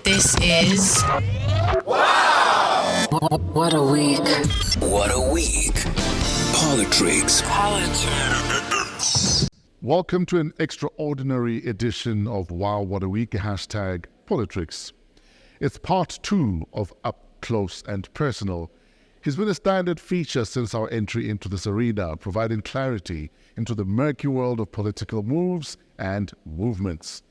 This is Wow! What a week. What a week. PoliTricks. Welcome to an extraordinary edition of Wow What a Week, hashtag PoliTricks. It's part 2 of Up Close and Personal. He's been a standard feature since our entry into this arena, providing clarity into the murky world of political moves and movements.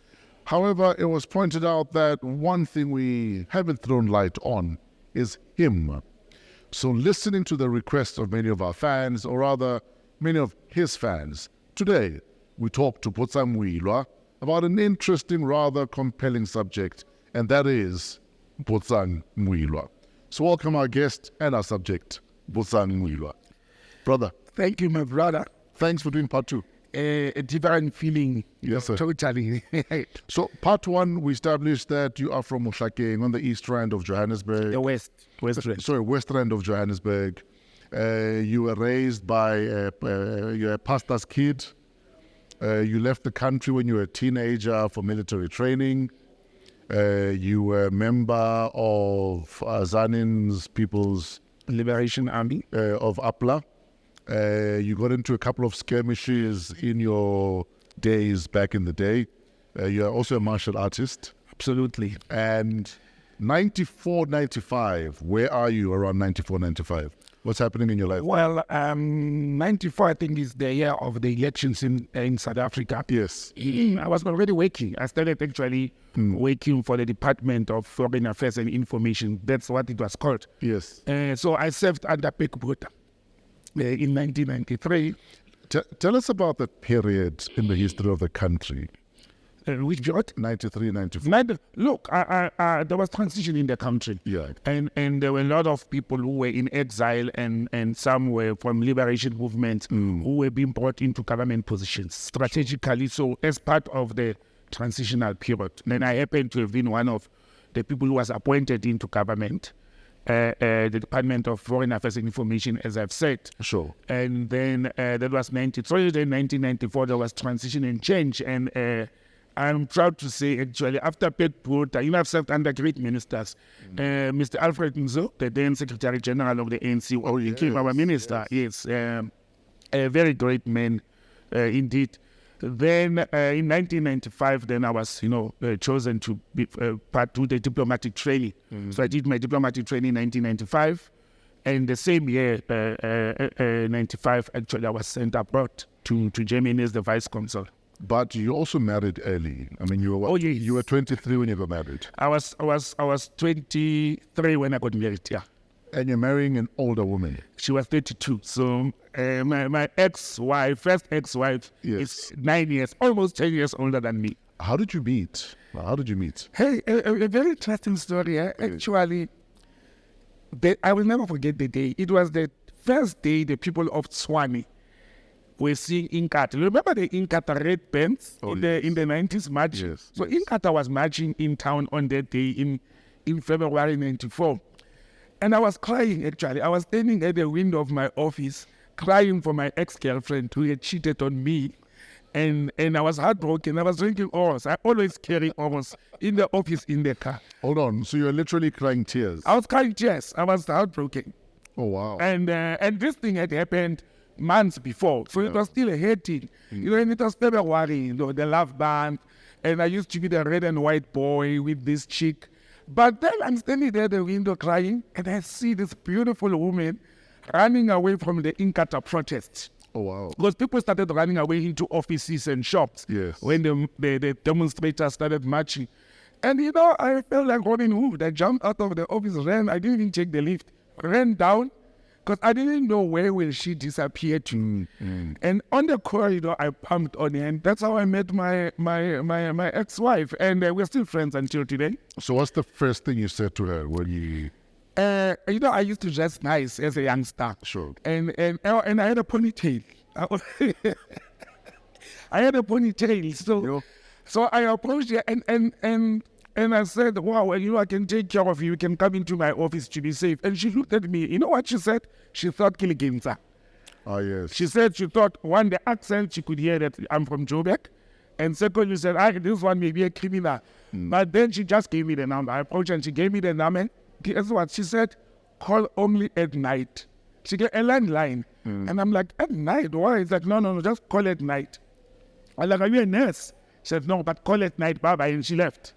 However, it was pointed out that one thing we haven't thrown light on is him. So listening to the request of many of our fans, or rather many of his fans, today we talk to Botsang Moiloa about an interesting, rather compelling subject, and that is Botsang Moiloa. So welcome our guest and our subject, Botsang Moiloa. Brother. Thank you, my brother. Thanks for doing part 2. A different feeling. Yes, sir. Totally. So part 1, we established that you are from Mohlakeng on the east rand of Johannesburg. The west rand. Sorry, west rand of Johannesburg. You were raised by you're a pastor's kid. You left the country when you were a teenager for military training. You were a member of Zanin's People's Liberation Army of APLA. You got into a couple of skirmishes in your days back in the day. You are also a martial artist. Absolutely. And 94, 95, where are you around 94, 95? What's happening in your life? Well, 94, I think, is the year of the elections in South Africa. Yes. I was already working. I started actually working for the Department of Foreign Affairs and Information. That's what it was called. Yes. So I served under Pek Botha in 1993. Tell us about that period in the history of the country. Which period? 93, 94. Look, there was transition in the country. Yeah. And there were a lot of people who were in exile and some were from liberation movements who were being brought into government positions strategically. So as part of the transitional period, then I happened to have been one of the people who was appointed into government, the Department of Foreign Affairs and Information, as I've said. Sure. And then that was 93, then 1994, there was transition and change. And I'm proud to say, actually, after Pek Botha, I've served under great ministers. Mr. Alfred Nzo, the then Secretary General of the ANC, became our minister. Yes. A very great man, indeed. Then in 1995, then I was, chosen to be part to the diplomatic training. So I did my diplomatic training in 1995. And the same year, 95, actually, I was sent abroad to Germany as the vice consul. But you also married early. I mean, you were Oh, yes. You were 23 when you got married. I was 23 when I got married, yeah. And you're marrying an older woman. She was 32. So my ex-wife, first ex-wife, Yes. is 9 years, almost 10 years older than me. How did you meet? Hey, a very interesting story. Actually, I will never forget the day. It was the first day the people of Tshwane were seeing Inkatha. Remember the Inkatha red bands in the 90s march? Yes. So Inkatha was marching in town on that day in February 94. And I was crying, actually. I was standing at the window of my office crying for my ex-girlfriend who had cheated on me. And I was heartbroken. I was drinking Oros. I always carry Oros in the office, in the car. Hold on. So you're literally crying tears? I was crying tears. I was heartbroken. Oh, wow. And this thing had happened months before. So it was still a hating. And it was February, the love band. And I used to be the red and white boy with this chick. But then I'm standing there at the window crying, and I see this beautiful woman running away from the Inkatha protest. Oh, wow. Because people started running away into offices and shops when the demonstrators started marching. And, I felt like Robin Hood. I jumped out of the office, ran. I didn't even check the lift. Ran down, because I didn't know where will she disappear to. And on the corridor, I pumped on her, and that's how I met my ex-wife. And we're still friends until today. So what's the first thing you said to her when you... I used to dress nice as a youngster. Sure. And I had a ponytail. I had a ponytail. So I approached her and I said, wow, I can take care of you. You can come into my office to be safe. And she looked at me. You know what she said? She thought Kiliginza. Ah, yes. She said she thought, one, the accent, she could hear that I'm from Joburg. And secondly, she said, this one may be a criminal. But then she just gave me the number. I approached her and she gave me the number. Guess what? She said, call only at night. She gave a landline. And I'm like, at night? Why? It's like, no, just call at night. I'm like, are you a nurse? She said, no, but call at night, bye-bye. And she left.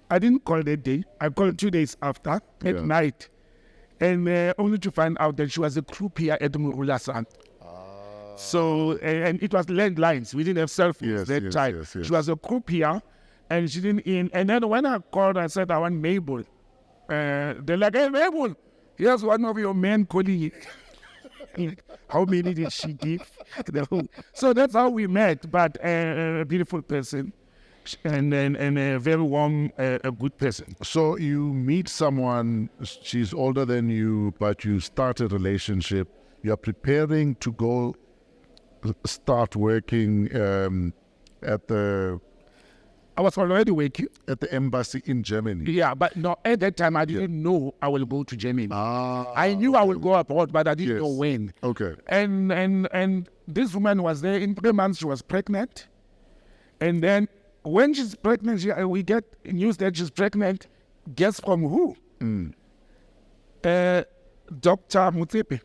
I didn't call that day. I called 2 days after, at night. And only to find out that she was a croupier at Murulasan. So, and it was landlines. We didn't have cell phones that time. Yes. She was a croupier, and she didn't in. And then when I called, I said, I want Mabel. They're like, hey, Mabel, here's one of your men calling you. How many did she give? So that's how we met, but a beautiful person. And a very warm, a good person. So you meet someone, she's older than you, but you start a relationship. You're preparing to go start working at the... I was already working. At the embassy in Germany. Yeah, but no, at that time I didn't know I will go to Germany. I knew I will go abroad, but I didn't know when. Okay. And this woman was there. In 3 months she was pregnant. And then when she's pregnant, we get news that she's pregnant. Guess from who? Dr. Mutsepe.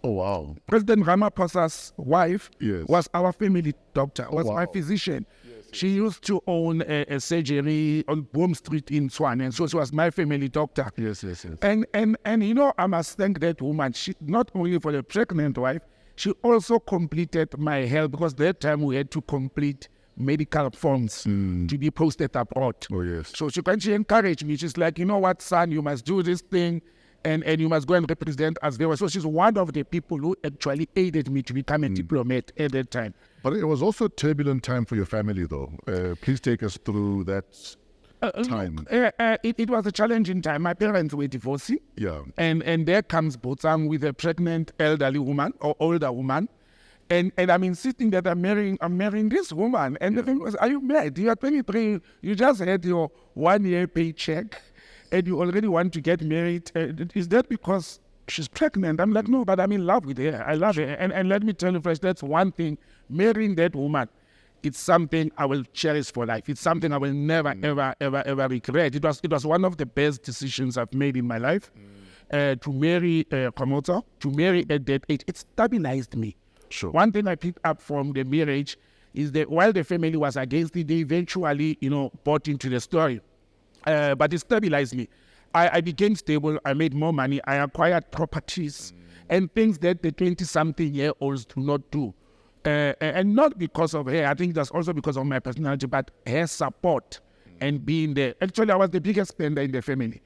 Oh, wow. President Ramaphosa's wife was our family doctor, was my physician. She used to own a surgery on Boom Street in Swan, and so she was my family doctor. Yes. And you know, I must thank that woman. She, not only for the pregnant wife, she also completed my health, because that time we had to complete medical forms to be posted abroad. Oh, yes. So she encouraged me. She's like, you know what, son, you must do this thing, and you must go and represent us there. So she's one of the people who actually aided me to become a diplomat at that time. But it was also a turbulent time for your family, though. Please take us through that time. It was a challenging time. My parents were divorcing. Yeah. And there comes Botsang with a pregnant elderly woman or older woman. And I'm insisting that I'm marrying this woman. And the thing was, are you mad? You are 23. You just had your 1 year paycheck, and you already want to get married. Is that because she's pregnant? I'm like, no, but I'm in love with her. I love her. And let me tell you first, that's one thing. Marrying that woman, it's something I will cherish for life. It's something I will never, ever regret. It was one of the best decisions I've made in my life. To marry a promoter, to marry at that age, it stabilized me. Sure. One thing I picked up from the marriage is that while the family was against it, they eventually, bought into the story. But it stabilized me. I became stable. I made more money. I acquired properties and things that the 20-something-year-olds do not do. And not because of her. I think that's also because of my personality, but her support and being there. Actually, I was the biggest spender in the family.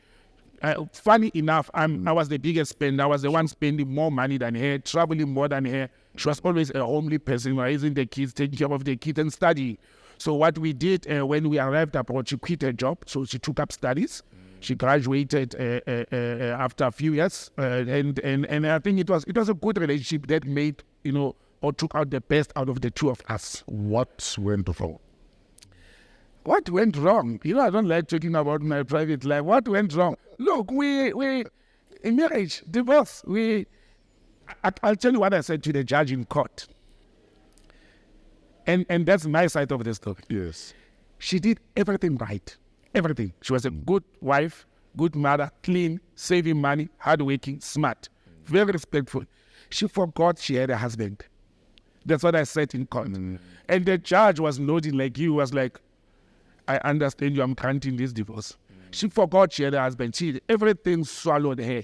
Funny enough, I was the biggest spender. I was the one spending more money than her, traveling more than her. She was always a homely person, raising the kids, taking care of the kids, and studying. So what we did when we arrived abroad, she quit her job, so she took up studies. She graduated after a few years, and I think it was a good relationship that made or took out the best out of the two of us. What went wrong? What went wrong? I don't like talking about my private life. What went wrong? Look, we in marriage, divorce, I'll tell you what I said to the judge in court. And that's my side of the story. Yes. She did everything right. Everything. She was a good wife, good mother, clean, saving money, hardworking, smart, very respectful. She forgot she had a husband. That's what I said in court. And the judge was nodding like you, was like, I understand you, I'm granting this divorce. She forgot she had a husband. Everything swallowed her.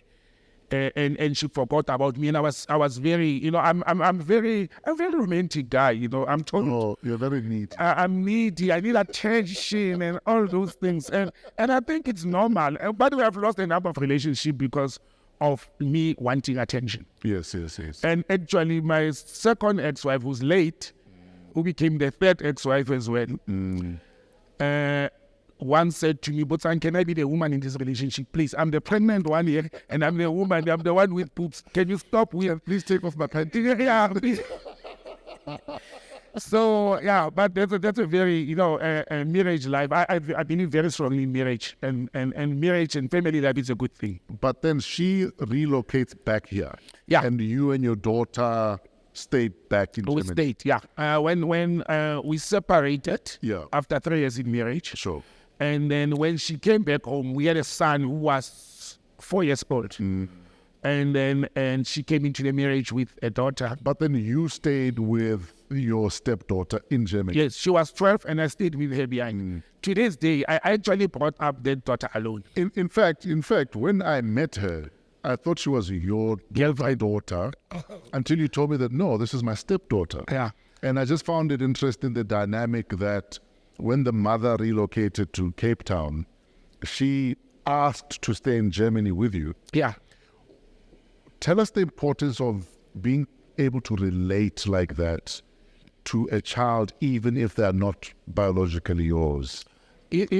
And she forgot about me, and I was very, I'm very romantic guy, I'm told. Oh, you're very needy. I'm needy. I need attention and all those things, and I think it's normal. By the way, I've lost a number of relationships because of me wanting attention. Yes. And actually, my second ex-wife, who's late, who became the third ex-wife as well, once said to me, Botsang, can I be the woman in this relationship? Please, I'm the pregnant one here, and I'm the woman, I'm the one with poops. Can you stop with... Please take off my pants. Yeah, please. So, yeah, but that's a very, marriage life. I believe very strongly in marriage, and marriage and family life is a good thing. But then she relocates back here. Yeah. And you and your daughter stayed back in We Germany. stayed, yeah. When we separated Yeah. after 3 years in marriage. Sure. And then when she came back home, we had a son who was 4 years old. And she came into the marriage with a daughter. But then you stayed with your stepdaughter in Germany. Yes, she was 12 and I stayed with her behind. To this day, I actually brought up that daughter alone. In fact, when I met her, I thought she was your girlfriend daughter until you told me that, no, this is my stepdaughter. Yeah. And I just found it interesting, the dynamic that when the mother relocated to Cape Town, she asked to stay in Germany with you. Yeah. Tell us the importance of being able to relate like that to a child, even if they're not biologically yours.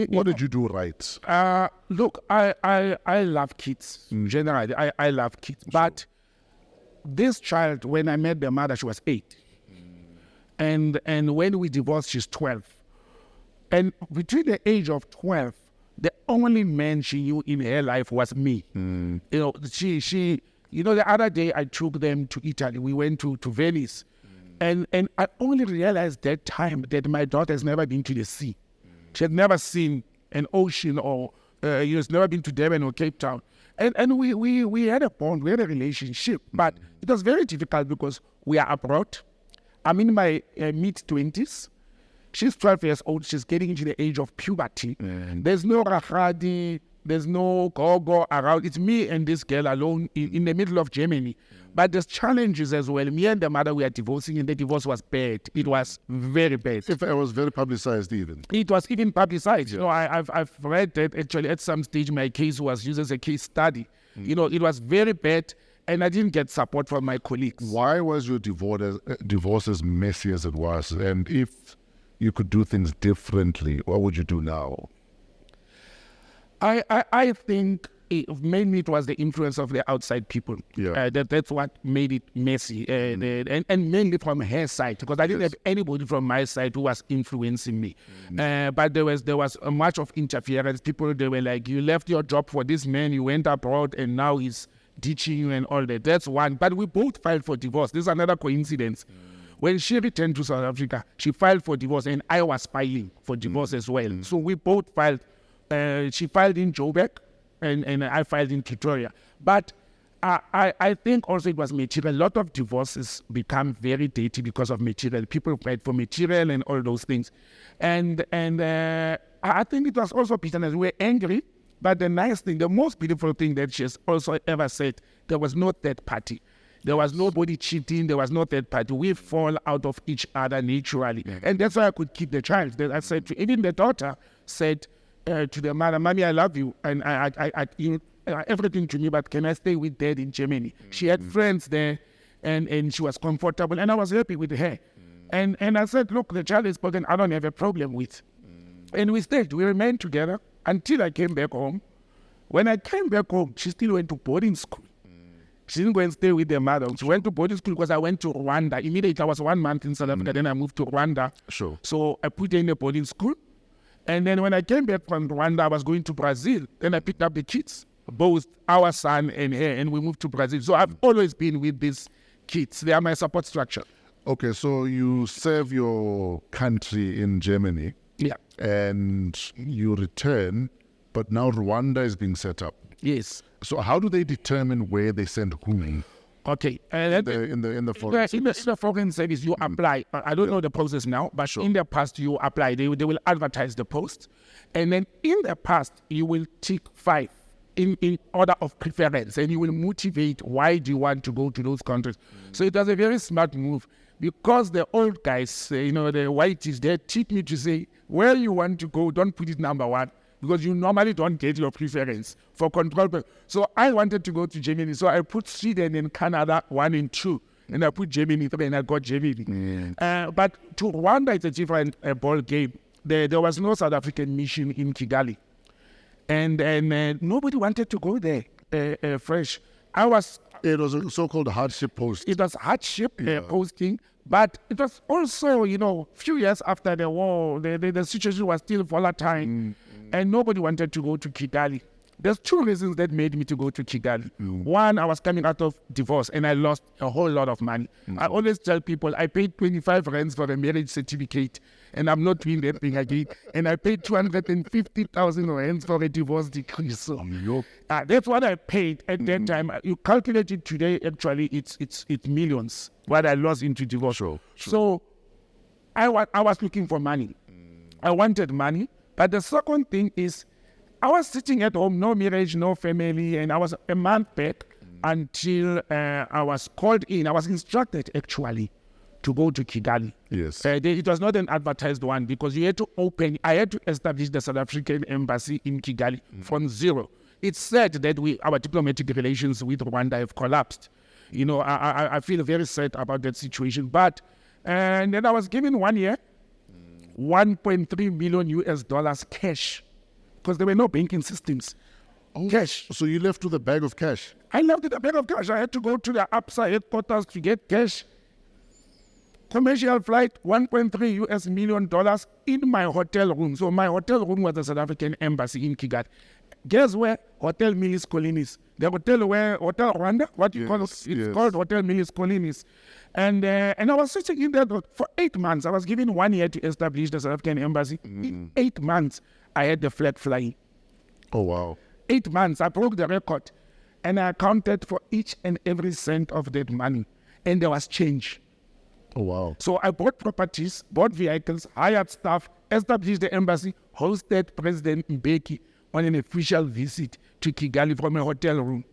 What did you do right? Look, I love kids. Generally, I love kids. But this child, when I met the mother, she was 8. And when we divorced, she's 12. And between the age of 12, the only man she knew in her life was me. You know, she the other day I took them to Italy. We went to Venice. And I only realized that time that my daughter has never been to the sea. She had never seen an ocean or has never been to Durban or Cape Town. And we had a bond, we had a relationship. But it was very difficult because we are abroad. I'm in my mid-20s. She's 12 years old. She's getting into the age of puberty. There's no Rahadi, there's no go around. It's me and this girl alone in the middle of Germany. But there's challenges as well. Me and the mother, we are divorcing, and the divorce was bad. It was very bad. If it was very publicized even. It was even publicized. You know, I've read that actually at some stage my case was used as a case study. You know, it was very bad, and I didn't get support from my colleagues. Why was your divorce as messy as it was? And if you could do things differently, what would you do now? I think mainly it was the influence of the outside people. Yeah. That's what made it messy. And mainly from her side, because I didn't have anybody from my side who was influencing me. But there was much of interference. People, they were like, you left your job for this man, you went abroad, and now he's ditching you and all that. That's one. But we both filed for divorce. This is another coincidence. When she returned to South Africa, she filed for divorce, and I was filing for divorce as well. So we both filed. She filed in Joburg, and I filed in Pretoria. But I think also it was material. A lot of divorces become very dirty because of material. People fight for material and all those things. And I think it was also bitterness. We were angry, but the nice thing, the most beautiful thing that she has also ever said, there was no third party. There was nobody cheating. There was no third party. We fall out of each other naturally. And that's why I could keep the child. I said, even the daughter said, to the mother, Mommy, I love you, and you everything to me, but can I stay with Dad in Germany? She had friends there, and she was comfortable, and I was happy with her. And I said, look, the child is spoken, I don't have a problem with. And we stayed. We remained together until I came back home. When I came back home, she still went to boarding school. She didn't go and stay with their mother. She went to boarding school because I went to Rwanda. Immediately, I was 1 month in South Africa, then I moved to Rwanda. Sure. So I put her in a boarding school. And then when I came back from Rwanda, I was going to Brazil. Then I picked up the kids, both our son and her, and we moved to Brazil. So I've always been with these kids. They are my support structure. Okay, so you serve your country in Germany. Yeah. And you return, but now Rwanda is being set up. Yes. So how do they determine where they send whom? Okay. In the foreign in the foreign service, you apply. I don't know the process now, but Sure. in the past, you apply. They will advertise the post. And then in the past, you will tick 5 in order of preference, and you will motivate why do you want to go to those countries. So it was a very smart move because the old guys, the whiteys, they teach me to say, where you want to go, don't put it number 1. Because you normally don't get your preference for control. So I wanted to go to Germany. So I put Sweden and Canada 1 and 2. And I put Germany 3 and I got Germany. But to Rwanda, it's a different ball game. There was no South African mission in Kigali. And nobody wanted to go there fresh. It was a so-called hardship post. It was hardship posting. But it was also, a few years after the war, the situation was still volatile. And nobody wanted to go to Kigali. There's two reasons that made me to go to Kigali. One, I was coming out of divorce and I lost a whole lot of money. I always tell people I paid 25 rands for a marriage certificate and I'm not doing that thing again. And I paid 250,000 rands for a divorce decree. So that's what I paid at that time. You calculate it today, actually, it's millions what I lost into divorce. Sure. So I was looking for money. I wanted money. But the second thing is, I was sitting at home, no marriage, no family, and I was a month back until I was called in. I was instructed, actually, to go to Kigali. Yes. It was not an advertised one because I had to establish the South African embassy in Kigali from zero. It's said that our diplomatic relations with Rwanda have collapsed. You know, I feel very sad about that situation. But, and then I was given 1 year, 1.3 million US dollars cash, because there were no banking systems. Cash. So you left with a bag of cash? I left with a bag of cash. I had to go to the APSA headquarters to get cash. Commercial flight, 1.3 US million dollars in my hotel room. So my hotel room was the South African embassy in Kigali. Guess where? Hotel Milis Colinis. The hotel where Hotel Rwanda, what you call it? It's called Hotel Milis Colinis. And I was sitting in there for 8 months. I was given 1 year to establish the South African embassy. In 8 months, I had the flag flying. Oh, wow. 8 months, I broke the record. And I accounted for each and every cent of that money. And there was change. Oh, wow. So I bought properties, bought vehicles, hired staff, established the embassy, hosted President Mbeki on an official visit to Kigali from a hotel room.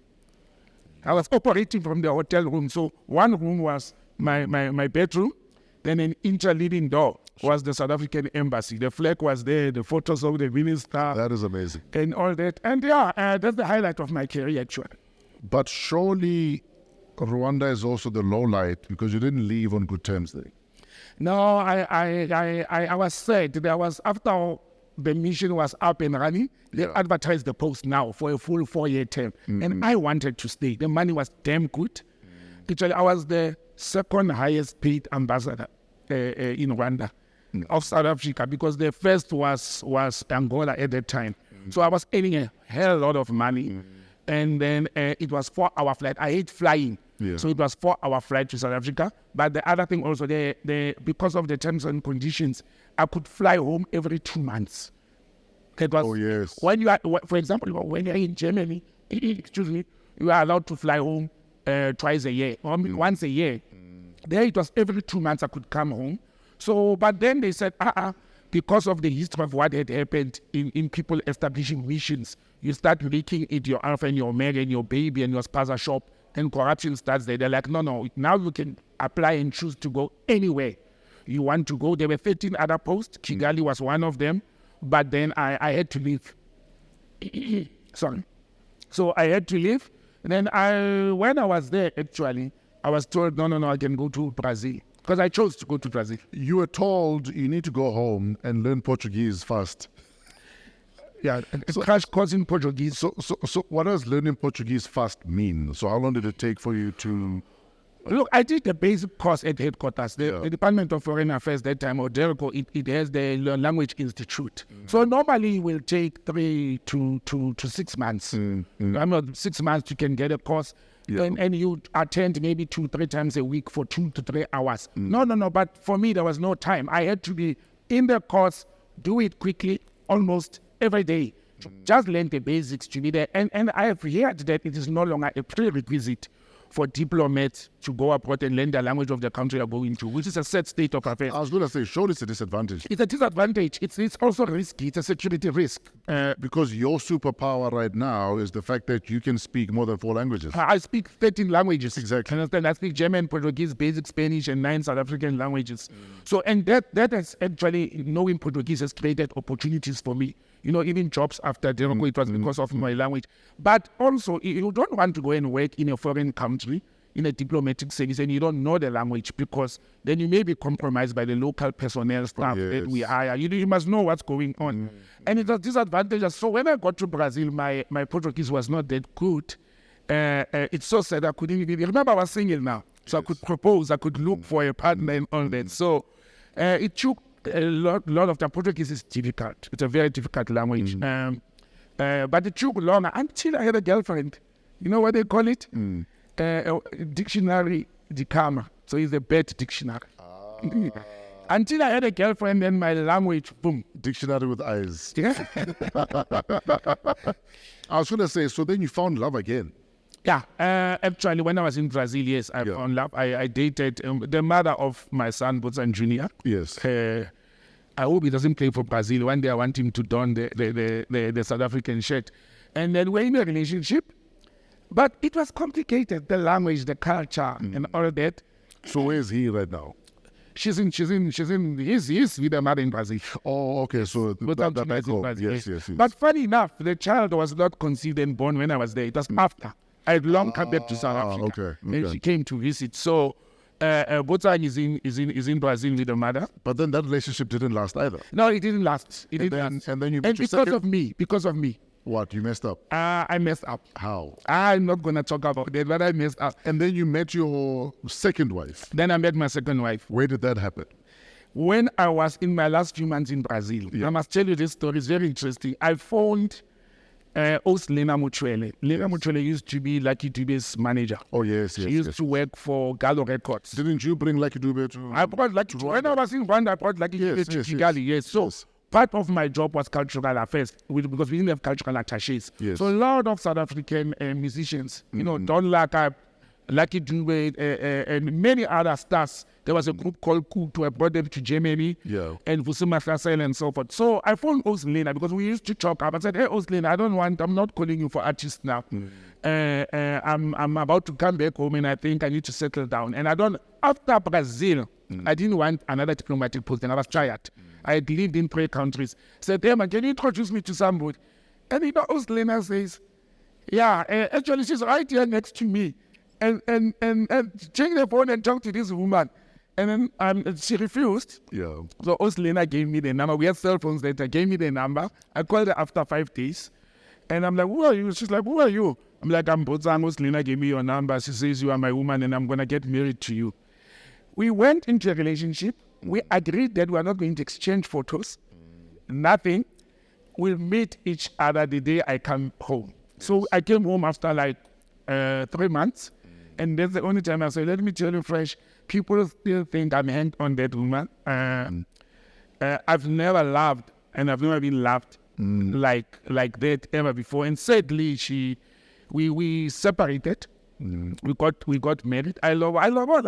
I was operating from the hotel room. So one room was my bedroom, then an interleading door was the South African embassy. The flag was there, the photos of the minister. That is amazing. And all that. And that's the highlight of my career, actually. But surely Rwanda is also the low light because you didn't leave on good terms there. No, I was sad. There was, after the mission was up and running, they advertised the post now for a full 4-year term. And I wanted to stay. The money was damn good. Actually, I was the second highest paid ambassador in Rwanda of South Africa, because the first was Angola at that time. So I was earning a hell lot of money. And then it was 4-hour flight. I hate flying. So it was 4-hour flight to South Africa. But the other thing also, because of the terms and conditions, I could fly home every 2 months. That was when you are, for example, when you're in Germany, excuse me, you are allowed to fly home twice a year, or once a year. There it was every 2 months I could come home. So, but then they said, because of the history of what had happened in people establishing missions, you start making it your alpha and your omega and your baby and your spaza shop, and corruption starts there. They're like, no, now you can apply and choose to go anywhere you want to go. There were 13 other posts. Kigali was one of them. But then I had to leave. Sorry. So I had to leave. And then when I was there, actually, I was told, no, I can go to Brazil. Because I chose to go to Brazil. You were told you need to go home and learn Portuguese fast. Yeah, a crash course in Portuguese. So what does learning Portuguese fast mean? So how long did it take for you to... Look, I did the basic course at headquarters. The Department of Foreign Affairs that time, or DERCO, it has the Language Institute. So normally it will take 3 to 6 months. 6 months you can get a course. And you attend maybe 2-3 times a week for 2 to 3 hours. No. But for me, there was no time. I had to be in the course, do it quickly, almost every day. Just learn the basics to be there. And I have heard that it is no longer a prerequisite for diplomats to go abroad and learn the language of the country they're going to, which is a sad state of affairs. I was going to say, surely it's a disadvantage. It's a disadvantage. It's also risky. It's a security risk. Because your superpower right now is the fact that you can speak more than 4 languages. I speak 13 languages. Exactly. Understand? I speak German, Portuguese, basic Spanish, and 9 South African languages. So, and that has actually, knowing Portuguese has created opportunities for me. You know, even jobs after DERCO, it was because of my language. But also, you don't want to go and work in a foreign country, in a diplomatic service, and you don't know the language, because then you may be compromised by the local personnel staff that we hire. You must know what's going on. And it was disadvantageous. So when I got to Brazil, my Portuguese was not that good. It's so sad I couldn't even... Remember, I was single now. So I could propose, I could look for a partner and all that. So it took a lot of time. Portuguese is difficult. It's a very difficult language. But it took longer until I had a girlfriend. You know what they call it? A dictionary dicama. So it's a bad dictionary. Until I had a girlfriend, then my language, boom. Dictionary with eyes. Yeah. I was going to say, so then you found love again. Yeah, actually, when I was in Brazil, yes, I found love. I dated the mother of my son, Botsang Jr. Yes. I hope he doesn't play for Brazil. One day I want him to don the South African shirt. And then we're in a relationship. But it was complicated, the language, the culture, and all that. So where is he right now? He's with the mother in Brazil. Oh, okay. So that back home. Yes. But funny enough, the child was not conceived and born when I was there. It was after. I had long come back to South Africa. Okay. And she came to visit. So Botsang is in Brazil with the mother. But then that relationship didn't last either. No, it didn't last. It didn't last. And then you and because of me. What? You messed up? I messed up. How? I'm not going to talk about it, but I messed up. And then you met your second wife. Then I met my second wife. Where did that happen? When I was in my last few months in Brazil. I must tell you this story. It's very interesting. I phoned Lena Mutuele. Lena Mutuele used to be Lucky Dube's manager. Oh, yes. She used to work for Gallo Records. Didn't you bring Lucky Dube to... I brought Lucky Dube. When I was in Rwanda, I brought Lucky Dube to Kigali. Yes. So part of my job was cultural affairs because we didn't have cultural attachés. Yes. So a lot of South African musicians, Don Laka, Lucky Dube, and many other stars. There was a group called Kutu. I brought them to Germany. Yeah. And Vusima Fasel and so forth. So I phoned Oslena because we used to talk. I said, hey, Oslena, I'm not calling you for artists now. I'm about to come back home and I think I need to settle down. And after Brazil, I didn't want another diplomatic post and I was tired. I had lived in 3 countries. I said, hey, man, can you introduce me to somebody? And Oslena says, yeah, actually she's right here next to me. And take the phone and talk to this woman. And then she refused. Yeah. So Oslena gave me the number. We had cell phones later. Gave me the number. I called her after 5 days. And I'm like, who are you? She's like, who are you? I'm like, I'm Botsang. Oslena gave me your number. She says, you are my woman and I'm going to get married to you. We went into a relationship. We agreed that we are not going to exchange photos. Nothing. We'll meet each other the day I come home. So I came home after like 3 months. And that's the only time I said, let me tell you fresh, people still think I'm hanged on that woman. I've never loved and I've never been loved like that ever before. And sadly, we separated. We got married. I love her.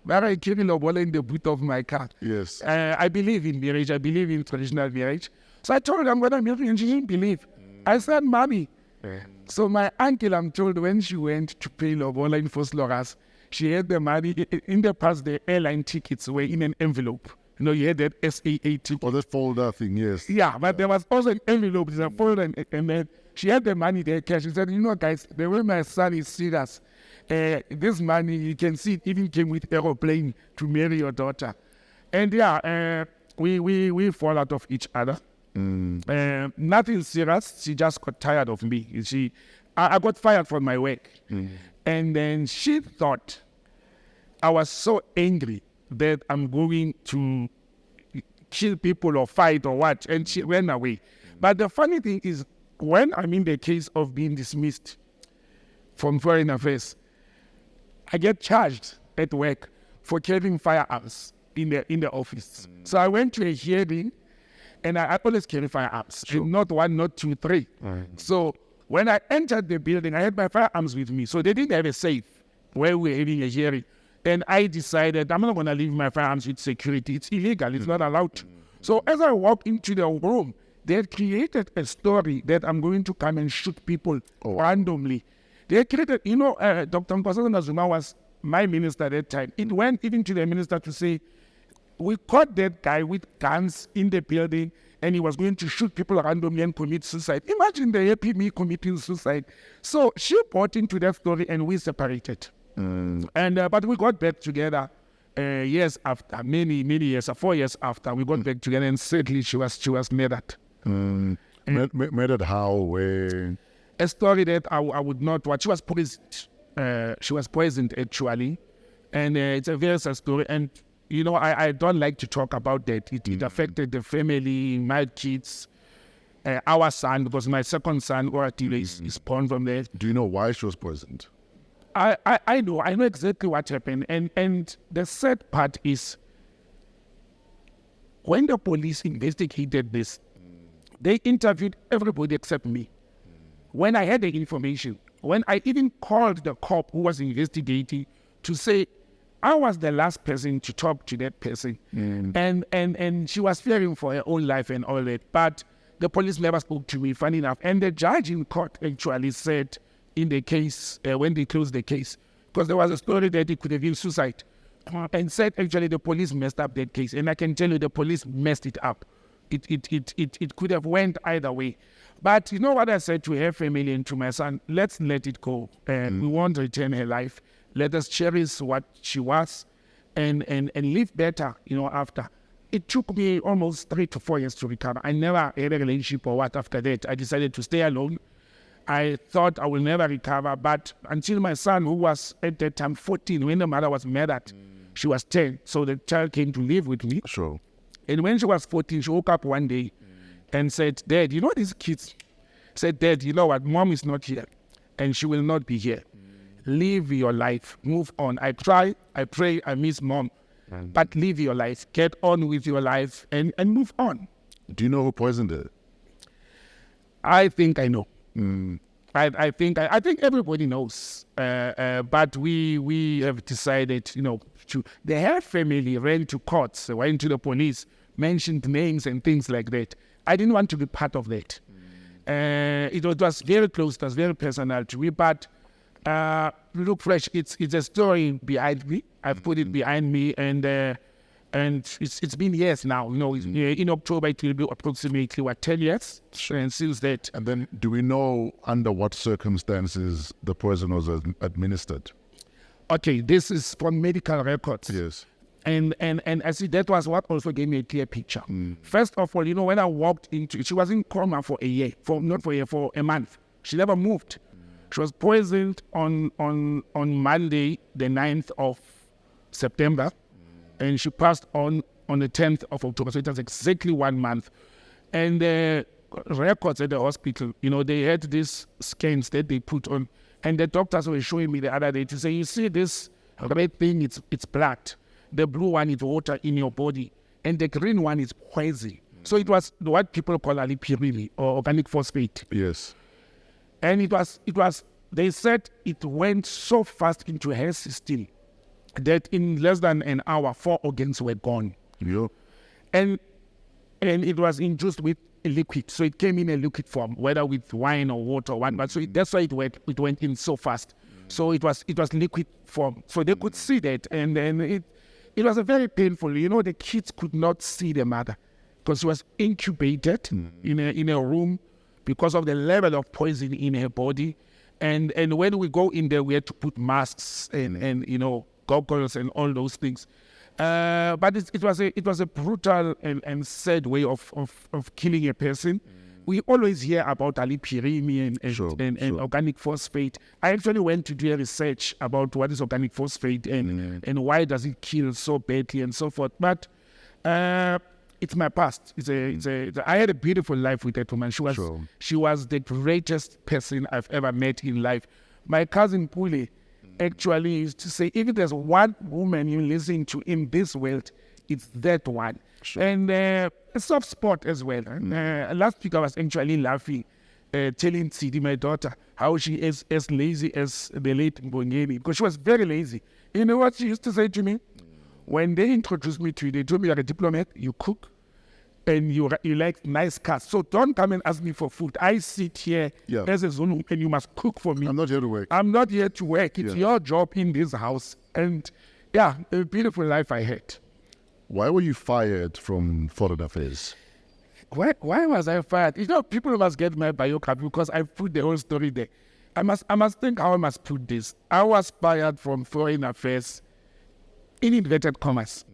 Like, I carry lobola in the boot of my car. Yes. I believe in marriage. I believe in traditional marriage. So I told her I'm going to marry and she didn't believe. I said, Mommy. So my uncle, I'm told, when she went to pay lobola in First Loras, she had the money. In the past, the airline tickets were in an envelope. You had that SAA ticket. Oh, that folder thing, yes. Yeah, but there was also an envelope. There's a folder, and then she had the money there, cash. She said, guys, the way my son is serious, this money, you can see it even came with aeroplane to marry your daughter. And we fall out of each other. Nothing serious. She just got tired of me. I got fired from my work. And then she thought I was so angry that I'm going to kill people or fight or what. And she ran away. But the funny thing is, when I'm in the case of being dismissed from Foreign Affairs, I get charged at work for carrying firearms in the office. So I went to a hearing. And I always carry firearms. Sure. Not 1, not 2, 3. So when I entered the building, I had my firearms with me. So they didn't have a safe where we were having a hearing. And I decided I'm not going to leave my firearms with security. It's illegal. It's not allowed. So as I walked into the room, they had created a story that I'm going to come and shoot people randomly. They created, Dr. Nkosazana Zuma was my minister at that time. It went even to the minister to say, we caught that guy with guns in the building and he was going to shoot people randomly and commit suicide. Imagine the happy me committing suicide. So she bought into that story and we separated. But we got back together years after, many years, 4 years after, we got back together and sadly she was murdered. Murdered how? Where? A story that I would not watch. She was poisoned. She was poisoned actually. And it's a very sad story. And I don't like to talk about that. It affected the family, my kids. our son, because my second son, Oratile, is born from there. Do you know why she was poisoned? I know exactly what happened. And the sad part is, when the police investigated this, they interviewed everybody except me. When I had the information, when I even called the cop who was investigating to say, I was the last person to talk to that person. And she was fearing for her own life and all that. But the police never spoke to me, funny enough. And the judge in court actually said in the case, when they closed the case, because there was a story that it could have been suicide, and said actually the police messed up that case. And I can tell you the police messed it up. It could have went either way. But you know what I said to her family and to my son? Let's let it go. We won't return her life. Let us cherish what she was and live better, after. It took me almost 3 to 4 years to recover. I never had a relationship or what after that. I decided to stay alone. I thought I will never recover, but until my son, who was at that time 14, when the mother was murdered, she was 10. So the child came to live with me. Sure. And when she was 14, she woke up one day and said, Dad, these kids? Said, Dad, you know what? Mom is not here and she will not be here. Live your life. Move on. I try, I pray, I miss Mom. But live your life. Get on with your life and move on. Do you know who poisoned her? I think I know. I think everybody knows. But we have decided, her family ran to courts, went to the police, mentioned names and things like that. I didn't want to be part of that. It was very close, it was very personal to me, but look, Fresh, it's a story behind me. I've put it behind me, and it's been years now. In October it will be approximately 10 years, and since that. And then, do we know under what circumstances the poison was administered? Okay, this is from medical records. Yes. And I see that was what also gave me a clear picture. First of all, when I walked into, she was in coma for a year, for a month. She never moved. She was poisoned on Monday, the 9th of September, and she passed on the 10th of October. So it was exactly 1 month. And the records at the hospital, they had these scans that they put on, and the doctors were showing me the other day to say, you see this red thing, it's blood. The blue one is water in your body, and the green one is poison. So it was what people call alipirili, or organic phosphate. Yes. And it was. They said it went so fast into her system that in less than an hour, 4 organs were gone. Yeah. And it was induced with a liquid, so it came in a liquid form, whether with wine or water or what. But so that's why it went in so fast. So it was liquid form, so they could see that, and then it was a very painful. The kids could not see the mother because she was incubated in a room because of the level of poison in her body. And when we go in there, we had to put masks and goggles and all those things. But it was a brutal and sad way of killing a person. We always hear about alipirimi and organic phosphate. I actually went to do a research about what is organic phosphate and why does it kill so badly and so forth. But it's my past. I had a beautiful life with that woman. She was the greatest person I've ever met in life. My cousin Pule actually used to say, if there's one woman you listen to in this world, it's that one. Sure. And a soft spot as well. Last week I was actually laughing, telling Tsidi, my daughter, how she is as lazy as the late Mbongeni, because she was very lazy. You know what she used to say to me? When they introduced me to you, they told me you're a diplomat, you cook, and you like nice cars. So don't come and ask me for food. I sit here as a Zulu, and you must cook for me. I'm not here to work. I'm not here to work. It's your job in this house. And a beautiful life I had. Why were you fired from Foreign Affairs? Why was I fired? People must get my biography because I put the whole story there. I must think how I must put this. I was fired from Foreign Affairs, in inverted commas,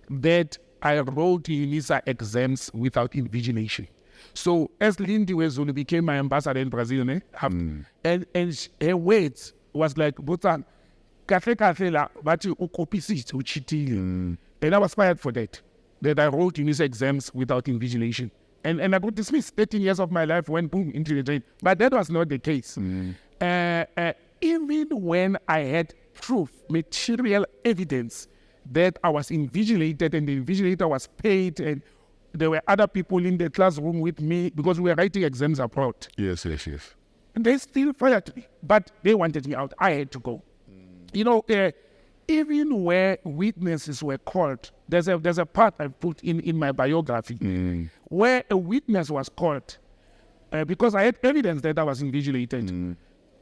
that I wrote UNISA exams without invigilation. So as Lindy Wezulu became my ambassador in Brazil, and her words was like, Botsang, and I was fired for that I wrote UNISA exams without invigilation. And I got dismissed. 13 years of my life went boom into the drain. But that was not the case. Even when I had proof, material evidence that I was invigilated and the invigilator was paid and there were other people in the classroom with me because we were writing exams abroad. Yes. And they still fired me, but they wanted me out. I had to go. Even where witnesses were called, there's a part I put in my biography where a witness was called because I had evidence that I was invigilated.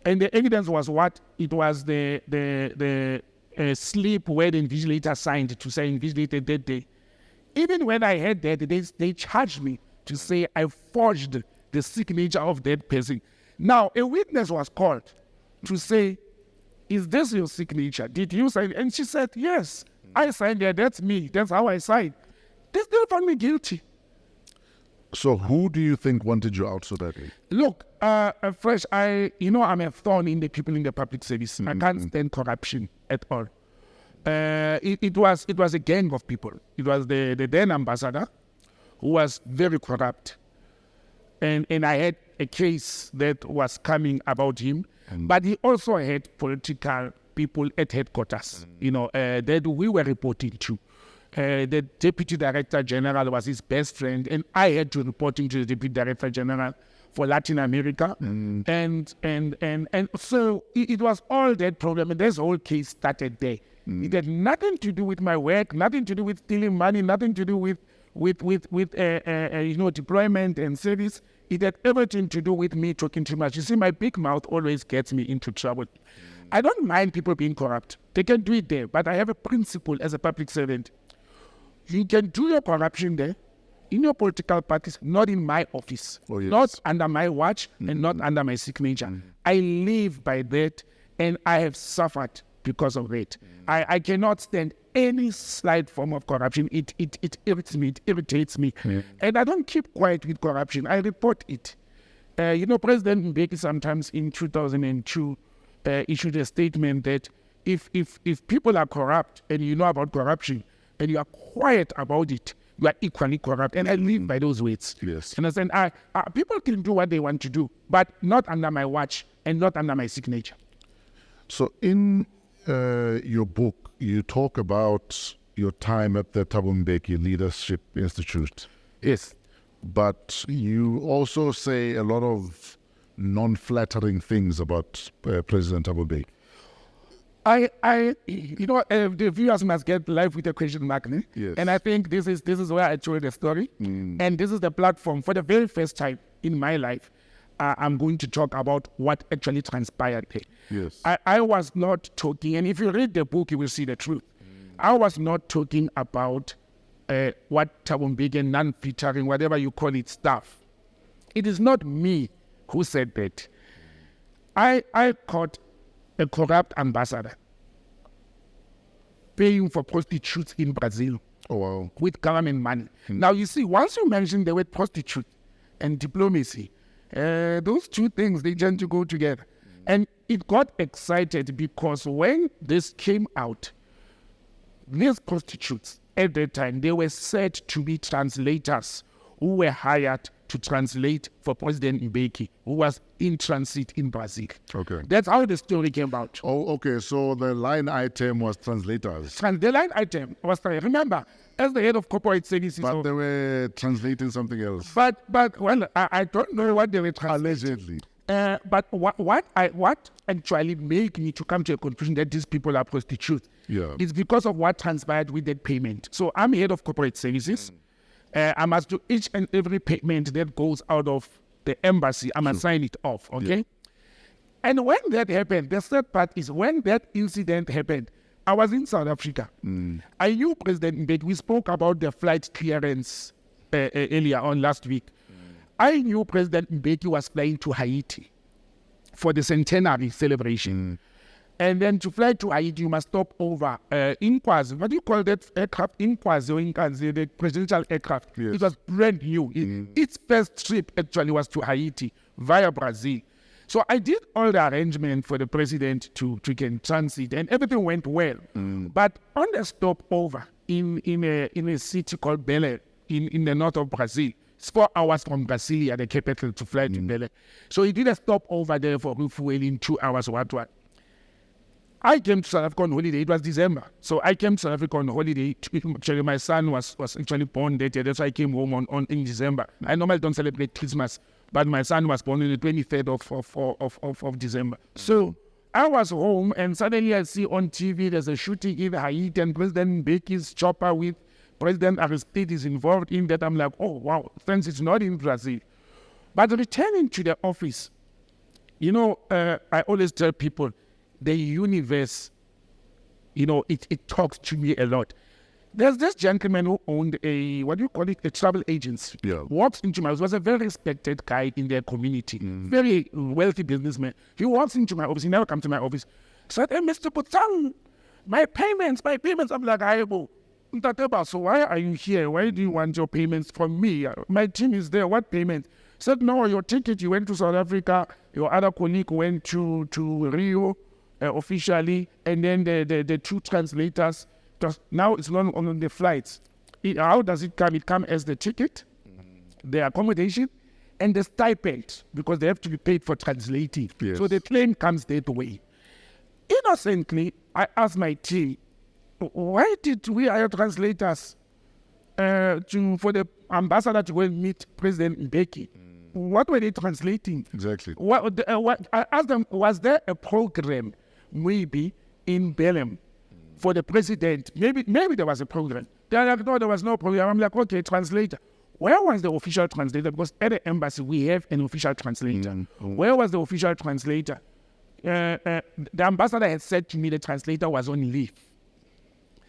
And the evidence was what? It was the slip where the invigilator signed to say invigilated that day. Even when I had that, they charged me to say I forged the signature of that person. Now, a witness was called to say, is this your signature? Did you sign? And she said, yes, I signed it. That's me. That's how I signed. They still found me guilty. So who do you think wanted you out so badly? Look, Fresh, I'm a thorn in the people in the public service. I can't stand corruption at all. It was a gang of people. It was the then ambassador who was very corrupt. And I had a case that was coming about him. But he also had political people at headquarters, that we were reporting to. The Deputy Director General was his best friend, and I had to report to the Deputy Director General for Latin America. And so it was all that problem, and this whole case started there. It had nothing to do with my work, nothing to do with stealing money, nothing to do with deployment and service. It had everything to do with me talking too much. You see, my big mouth always gets me into trouble. I don't mind people being corrupt. They can do it there, but I have a principle as a public servant. You can do your corruption there, in your political parties, not in my office, not under my watch and not under my signature. I live by that, and I have suffered because of it. I cannot stand any slight form of corruption. It irritates me. It irritates me. And I don't keep quiet with corruption. I report it. President Mbeki sometimes in 2002 issued a statement that if people are corrupt and you know about corruption and you are quiet about it, you are equally corrupt. And I live by those words. Yes. And I said, people can do what they want to do, but not under my watch and not under my signature. So in your book, you talk about your time at the Thabo Mbeki Leadership Institute. Yes. But you also say a lot of non-flattering things about President Thabo Mbeki. The viewers must get live with a question mark. Yes. And I think this is where I told the story. And this is the platform for the very first time in my life. I'm going to talk about what actually transpired there. Yes. I was not talking, and if you read the book, you will see the truth. I was not talking about what Thabo Mbeki, non-featuring, whatever you call it, stuff. It is not me who said that. I caught a corrupt ambassador paying for prostitutes in Brazil. Oh, wow. With government money. Now, you see, once you mention the word prostitute and diplomacy, those two things, they tend to go together. And it got excited because when this came out, these prostitutes at that time, they were said to be translators who were hired to translate for President Mbeki, who was in transit in Brazil. Okay. That's how the story came about. Oh, okay. So the line item was translators. The line item was, remember, as the head of corporate services. But they were translating something else. But I don't know what they were translating. Allegedly. But what actually made me to come to a conclusion that these people are prostitutes is because of what transpired with that payment. So I'm head of corporate services. I must do each and every payment that goes out of the embassy. I must sign it off, okay? Yeah. And when that happened, the third part is when that incident happened, I was in South Africa. I knew President Mbeki. We spoke about the flight clearance earlier on last week. I knew President Mbeki was flying to Haiti for the centenary celebration. And then to fly to Haiti, you must stop over Inkwazi. What do you call that aircraft? Inkwazi or Inkazi, the presidential aircraft. Yes. It was brand new. Its first trip actually was to Haiti via Brazil. So I did all the arrangement for the president to can transit, and everything went well. But on the stopover in a city called Belém in the north of Brazil, It's 4 hours from Brasilia, the capital, to fly to Bele. So he did a stop over there for refueling 2 hours, what. I came to South Africa on holiday. It was December. So I came to South Africa on holiday. Actually, my son was actually born that year. That's why I came home in December. I normally don't celebrate Christmas, but my son was born on the 23rd of December. So I was home, and suddenly I see on TV there's a shooting in Haiti, and President Mbeki's chopper with President Aristide is involved in that. I'm like, oh, wow, thanks, it's not in Brazil. But returning to the office, I always tell people, the universe, it talks to me a lot. There's this gentleman who owned a travel agency. Yeah. Walks into my office, was a very respected guy in their community, very wealthy businessman. He walks into my office, he never comes to my office. Said, hey, Mr. Botsang, my payments. I'm like, so why are you here? Why do you want your payments from me? My team is there, what payment? Said, no, your ticket, you went to South Africa, your other colleague went to Rio, officially, and then the 2 translators. Now it's not on the flights. How does it come? It comes as the ticket, the accommodation, and the stipend, because they have to be paid for translating. Yes. So the plane comes that way. Innocently, I asked my team, why did we hire translators for the ambassador to go and meet President Mbeki? What were they translating? Exactly. I asked them, was there a program maybe in Belém for the president? Maybe there was a program. They're like, no, there was no program. I'm like, okay, translator. Where was the official translator? Because at the embassy, we have an official translator. Where was the official translator? The ambassador had said to me the translator was on leave.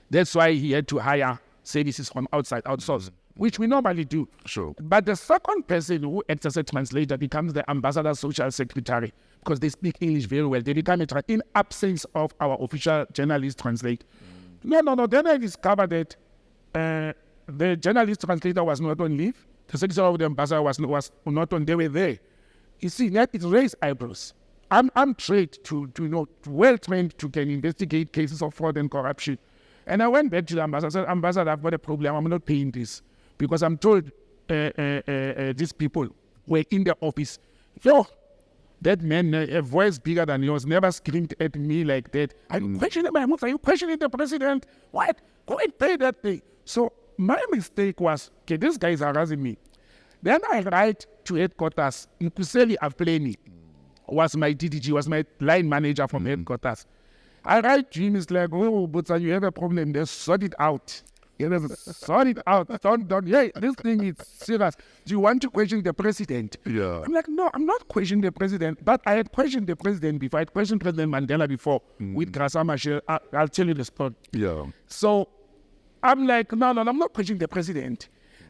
That's why he had to hire services from outsource, which we normally do. Sure. But the second person who acts as a translator becomes the ambassador's social secretary, because they speak English very well. They become in absence of our official journalist translator. No. Then I discovered that the journalist translator was not on leave. The secretary of the ambassador was not on. They were there. You see, that it raised eyebrows. I'm trained well trained to can investigate cases of fraud and corruption. And I went back to the ambassador. I said, Ambassador, I've got a problem. I'm not paying this. Because I'm told these people were in the office. Yo, that man, a voice bigger than yours, never screamed at me like that. Are you questioning my moves? Are you questioning the president? What? Go and pay that thing. So my mistake was, okay, these guys are harassing me. Then I write to headquarters. Nkuseli Afleni was my DDG, was my line manager from headquarters. I write to him, it's like, oh, but you have a problem there, sort it out. Sort it out. Don't. Hey, this thing is serious. Do you want to question the president? Yeah. I'm like, no, I'm not questioning the president. But I had questioned the president before. I had questioned President Mandela before with Graça Machel. I'll tell you the story. Yeah. So I'm like, no, I'm not questioning the president.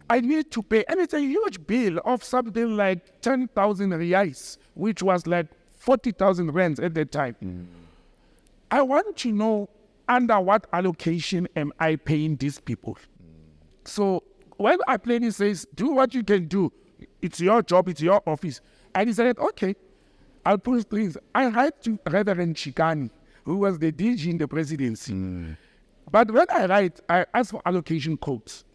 I need to pay. And it's a huge bill of something like 10,000 reais, which was like 40,000 rands at that time. I want to know, under what allocation am I paying these people? So when I plainly says, do what you can do. It's your job, it's your office. I decided, okay, I'll push things. I write to Reverend Chikani, who was the DG in the presidency. But when I write, I ask for allocation codes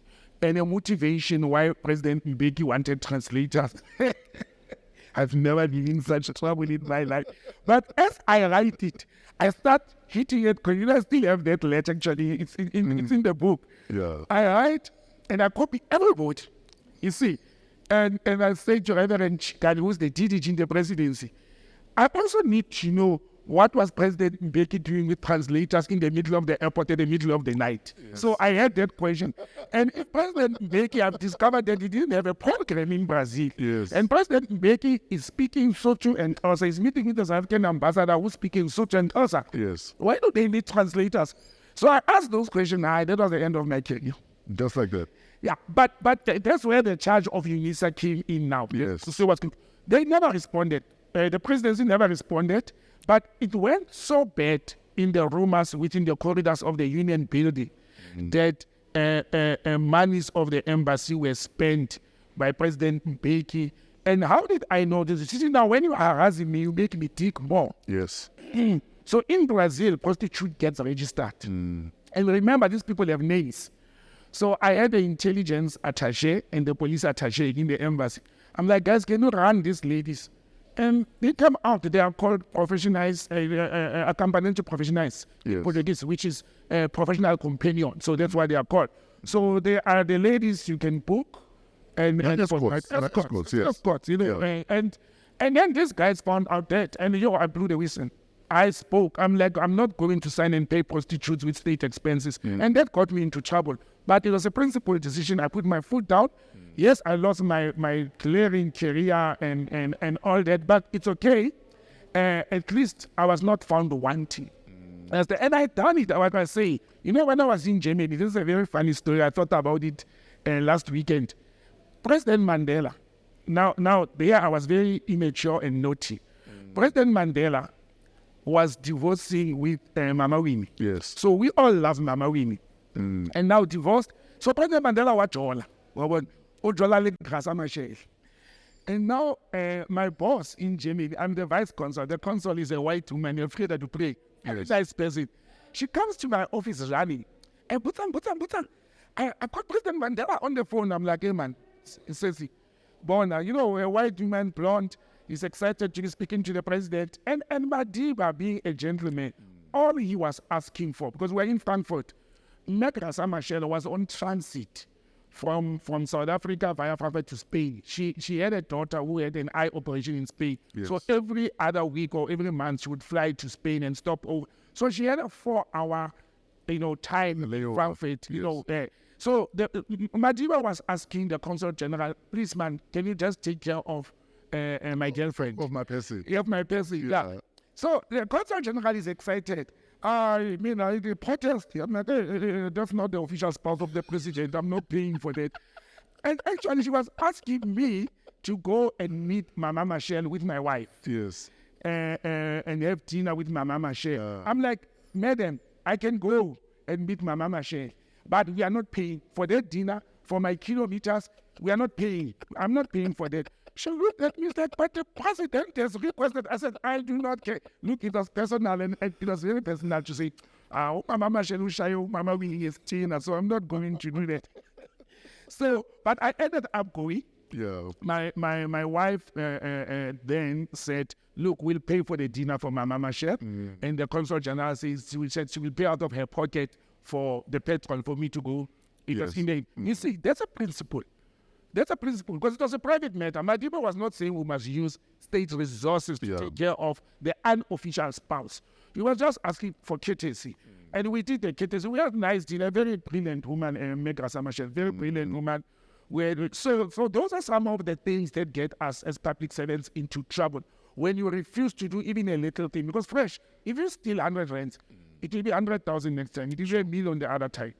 and a motivation why President Mbeki wanted translators. I've never been in such trouble in my life. But as I write it, I start hitting it, because I still have that letter, actually. It's in the book. Yeah. I write, and I copy every word, you see. And I say to Reverend Chikani, who's the DDG in the presidency, I also need to know what was President Mbeki doing with translators in the middle of the airport in the middle of the night. Yes. So I had that question. And if President Mbeki, I've discovered that he didn't have a program in Brazil. Yes. And President Mbeki is speaking Sotho and Xhosa. He's meeting with the South African ambassador who's speaking Sotho and Xhosa. Yes. Why do they need translators? So I asked those questions. That was the end of my career. Just like that. Yeah, but that's where the charge of UNISA came in now. Yes. To see what's going. They never responded. The presidency never responded. But it went so bad in the rumors within the corridors of the Union building that monies of the embassy were spent by President Mbeki. And how did I know this? You see, now when you are harassing me, you make me dig more. Yes. So in Brazil, prostitute gets registered. And remember, these people have names. So I had the intelligence attaché and the police attaché in the embassy. I'm like, guys, can you run these ladies? And they come out. They are called professionals, accompanied to professionals, Yes. which is professional companion. So that's why they are called. So they are the ladies you can book. And Escorts, yes. Of course, you know. And then these guys found out that, and I blew the whistle. I spoke. I'm like, I'm not going to sign and pay prostitutes with state expenses. And that got me into trouble. But it was a principled decision. I put my foot down. Yes, I lost my clearing career and all that, but it's okay. At least I was not found wanting. And I done it, like I say. You know, when I was in Germany, this is a very funny story. I thought about it last weekend. President Mandela, now there I was very immature and naughty. President Mandela was divorcing with Mama Winnie. Yes. So we all love Mama Winnie. And now divorced. So President Mandela was Jola. And now my boss in Germany, I'm the vice consul. The consul is a white woman, you're afraid to pray. Nice person. She comes to my office running. And Botsang. I got President Mandela on the phone. I'm like, hey man, says he, Bona, you know, a white woman, blonde, is excited to be speaking to the president. And Madiba, being a gentleman, all he was asking for, because we're in Frankfurt, Megrasa Machel was on transit from South Africa via Frankfurt to Spain. She had a daughter who had an eye operation in Spain. Yes. So every other week or every month she would fly to Spain and stop over. So she had a 4-hour, time in Frankfurt, So Madiba was asking the consul general, please man, can you just take care of my girlfriend? Of my person. Of my person, yeah. So the consul general is excited. I mean, the protest, I'm like, that's not the official spouse of the president. I'm not paying for that. And actually, she was asking me to go and meet Mama Machel with my wife. Yes. And have dinner with Mama Machel. I'm like, madam, I can go and meet Mama Machel, but we are not paying for that dinner, for my kilometers. We are not paying. I'm not paying for that. She looked at me like, but the president has requested. I said, I do not care. Look, it was personal, and it was very personal to say, Mama Shelushayo, Mama Winnie is Tina, so I'm not going to do that. So, but I ended up going. Yeah. My wife then said, look, we'll pay for the dinner for my Mama Chef. And the consul general says she will pay out of her pocket for the petrol for me to go. You see, that's a principle. That's a principle, because it was a private matter. Madiba was not saying we must use state resources to take care of the unofficial spouse. He was just asking for courtesy. And we did the courtesy. We had a nice dinner, very brilliant woman, Megra Samashe, very brilliant woman. So those are some of the things that get us as public servants into trouble. When you refuse to do even a little thing, because fresh, if you steal 100 rands, it will be 100,000 next time. It will be a million the other time.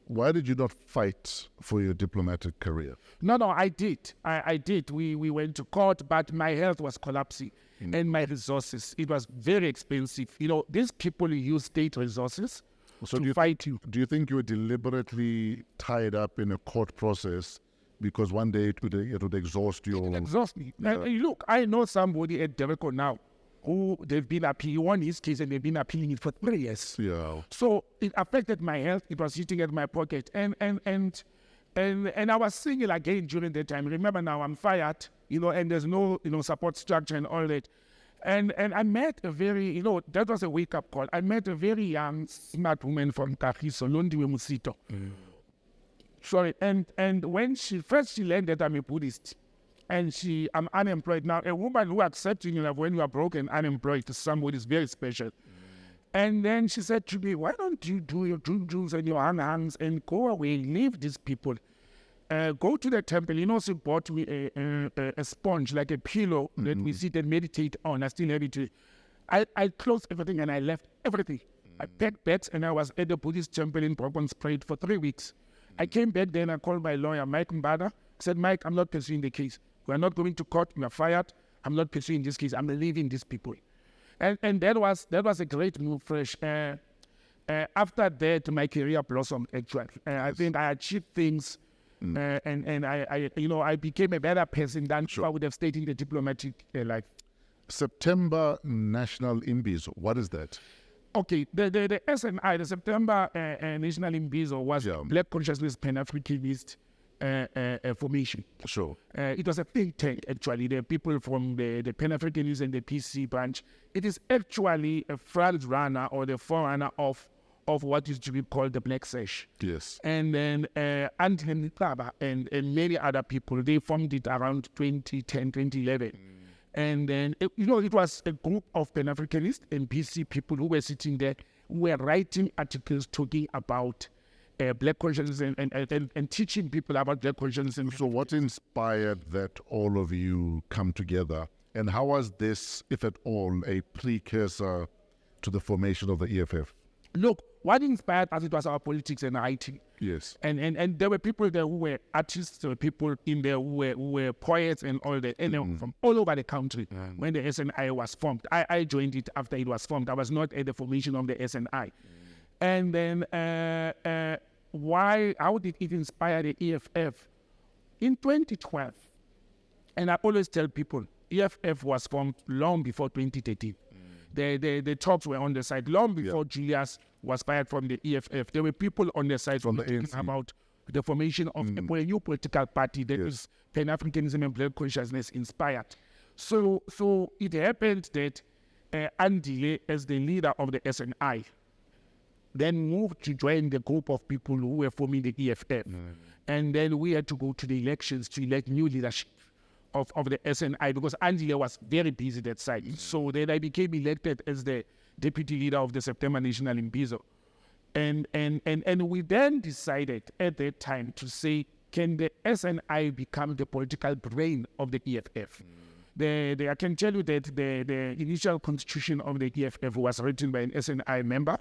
Why did you not fight for your diplomatic career? No, I did. I did. We went to court, but my health was collapsing and my resources. It was very expensive. These people use state resources to fight you. Do you think you were deliberately tied up in a court process because one day it would exhaust you? It would exhaust me. Look, I know somebody at Derrico now who they've been appealing. He won his case and they've been appealing it for 3 years. Yeah. So it affected my health. It was hitting at my pocket. And I was single again during that time. Remember now, I'm fired, and there's no, support structure and all that. And I met a very, that was a wake-up call. I met a very young, smart woman from Kagiso, Londiwe Musito. Sorry, and when she learned that I'm a Buddhist, and I'm unemployed now. A woman who accepts you when you are broken, unemployed, to somebody is very special. And then she said to me, why don't you do your junjuns and your hangs and go away, leave these people. Go to the temple. She bought me a sponge, like a pillow that we sit and meditate on. I still have it. I closed everything and I left everything. I packed bags and I was at the Buddhist temple in Brakonsspruit for 3 weeks. I came back then, I called my lawyer, Mike Mbada. I said, Mike, I'm not pursuing the case. We are not going to court. You are fired. I'm not pursuing this case. I'm leaving these people. And that was a great move, Fresh. After that, my career blossomed, actually. I think I achieved things, and I became a better person than I would have stayed in the diplomatic life. September National Imbizo, what is that? Okay, the SNI, the September National Imbizo, was Black Consciousness Pan-Africanist formation. Sure. It was a think tank, actually. The people from the Pan-Africanists and the PC branch. It is actually a front runner or the forerunner of what used to be called the Black Sash. Yes. And then Anthony Kaba and many other people, they formed it around 2010, 2011. And then, it was a group of Pan-Africanist and PC people who were sitting there, who were writing articles talking about Black consciousness and teaching people about Black consciousness. So what inspired that all of you come together? And how was this, if at all, a precursor to the formation of the EFF? Look, what inspired us, it was our politics and writing. Yes. And there were people there who were artists, there were people in there who were poets and all that, and they were from all over the country when the SNI was formed. I joined it after it was formed. I was not at the formation of the SNI. And then how did it inspire the EFF? In 2012, and I always tell people, EFF was formed long before 2013. The talks were on the side long before Julius was fired from the EFF. There were people on the side from the ANC about the formation of a new political party that is Pan-Africanism and Black consciousness inspired. So it happened that Andile, as the leader of the SNI, then moved to join the group of people who were forming the EFF. And then we had to go to the elections to elect new leadership of the SNI, because Andile was very busy that side. So then I became elected as the deputy leader of the September National Imbizo. And we then decided at that time to say, can the SNI become the political brain of the EFF? I can tell you that the initial constitution of the EFF was written by an SNI member.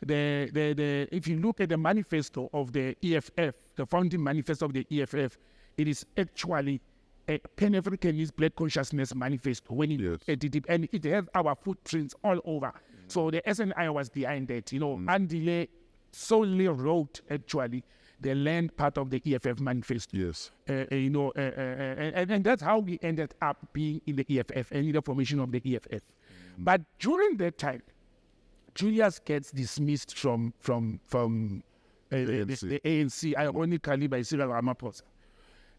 If you look at the manifesto of the EFF, the founding manifesto of the EFF, it is actually a Pan-Africanist Black Consciousness manifesto. When you look at it, and it has our footprints all over. So the SNI was behind that. Andile solely wrote actually the land part of the EFF manifesto. Yes. And that's how we ended up being in the EFF and in the formation of the EFF. But during that time, Julius gets dismissed from the ANC, ironically by Cyril Ramaphosa.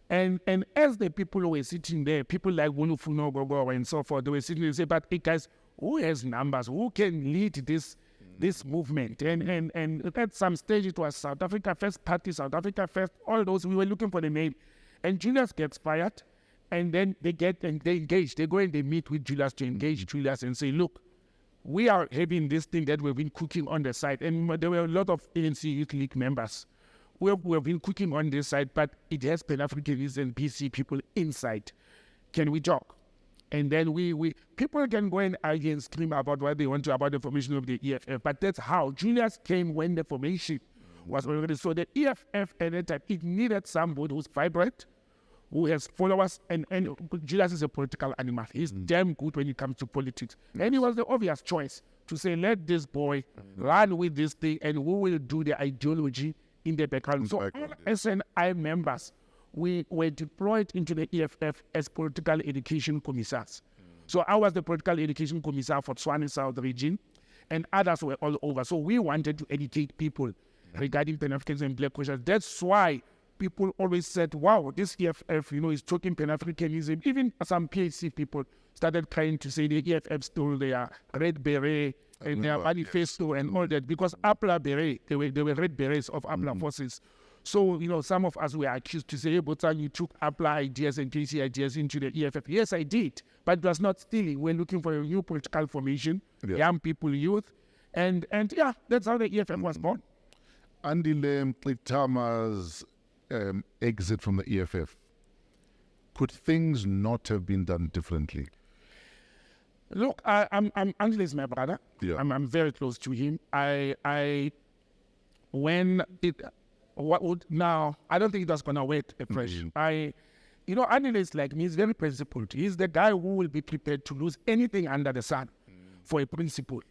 And as the people who were sitting there, people like Wulufuno Gogo and so forth, they were sitting there and say, but hey guys, who has numbers? Who can lead this movement? And at some stage it was South Africa First Party, South Africa First, all those, we were looking for the name. And Julius gets fired, and then they engage. They go and they meet with Julius to engage Julius and say, look, we are having this thing that we've been cooking on the side. And there were a lot of ANC Youth League members. We have been cooking on this side, but it has Pan-Africanists and BC people inside. Can we talk? And then we people can go and argue and scream about what they want to about the formation of the EFF, but that's how Julius came when the formation was already. So the EFF at that time, it needed somebody who's vibrant, who has followers, and Julius is a political animal. He's damn good when it comes to politics. And he was the obvious choice to say, let this boy run with this thing, and we will do the ideology in the background. So all SNI members, we were deployed into the EFF as political education commissars. So I was the political education commissar for Tshwane South region, and others were all over. So we wanted to educate people regarding Pan-Africanism and Black consciousness. That's why people always said, wow, this EFF, is talking Pan-Africanism. Even some PhD people started trying to say the EFF stole their red beret and their manifesto and all that, because Apla beret, they were red berets of Apla forces. So, some of us were accused to say, hey, Botsang, you took Apla ideas and KC ideas into the EFF. Yes, I did, but it was not stealing. We're looking for a new political formation, young people, youth, and that's how the EFF was born. Andile Mqitama's exit from the EFF, could things not have been done differently? Look, Andile is my brother. Yeah. I'm very close to him. I don't think it was gonna wait afresh. Andile is like me. He's very principled. He's the guy who will be prepared to lose anything under the sun for a principle.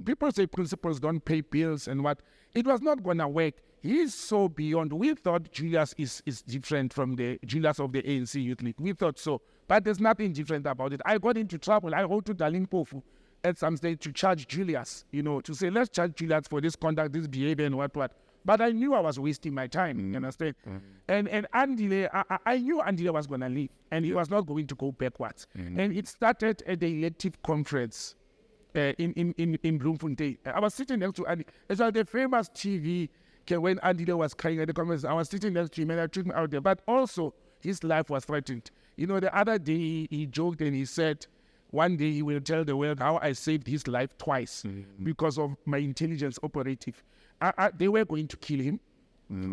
People say principles don't pay bills and what. It was not gonna work. He's so beyond. We thought Julius is different from the Julius of the ANC Youth League. We thought so. But there's nothing different about it. I got into trouble. I wrote to Darlene Pofu at some stage to charge Julius, to say, let's charge Julius for this conduct, this behavior and what. But I knew I was wasting my time, you understand? And Andile, I knew Andile was going to leave and he was not going to go backwards. And it started at the elective conference in Bloemfontein. I was sitting next to Andile. It's like the famous TV when Andile was crying at the conference. I was sitting next to him and I took him out there. But also, his life was threatened. The other day he joked and he said, one day he will tell the world how I saved his life twice because of my intelligence operative. They were going to kill him.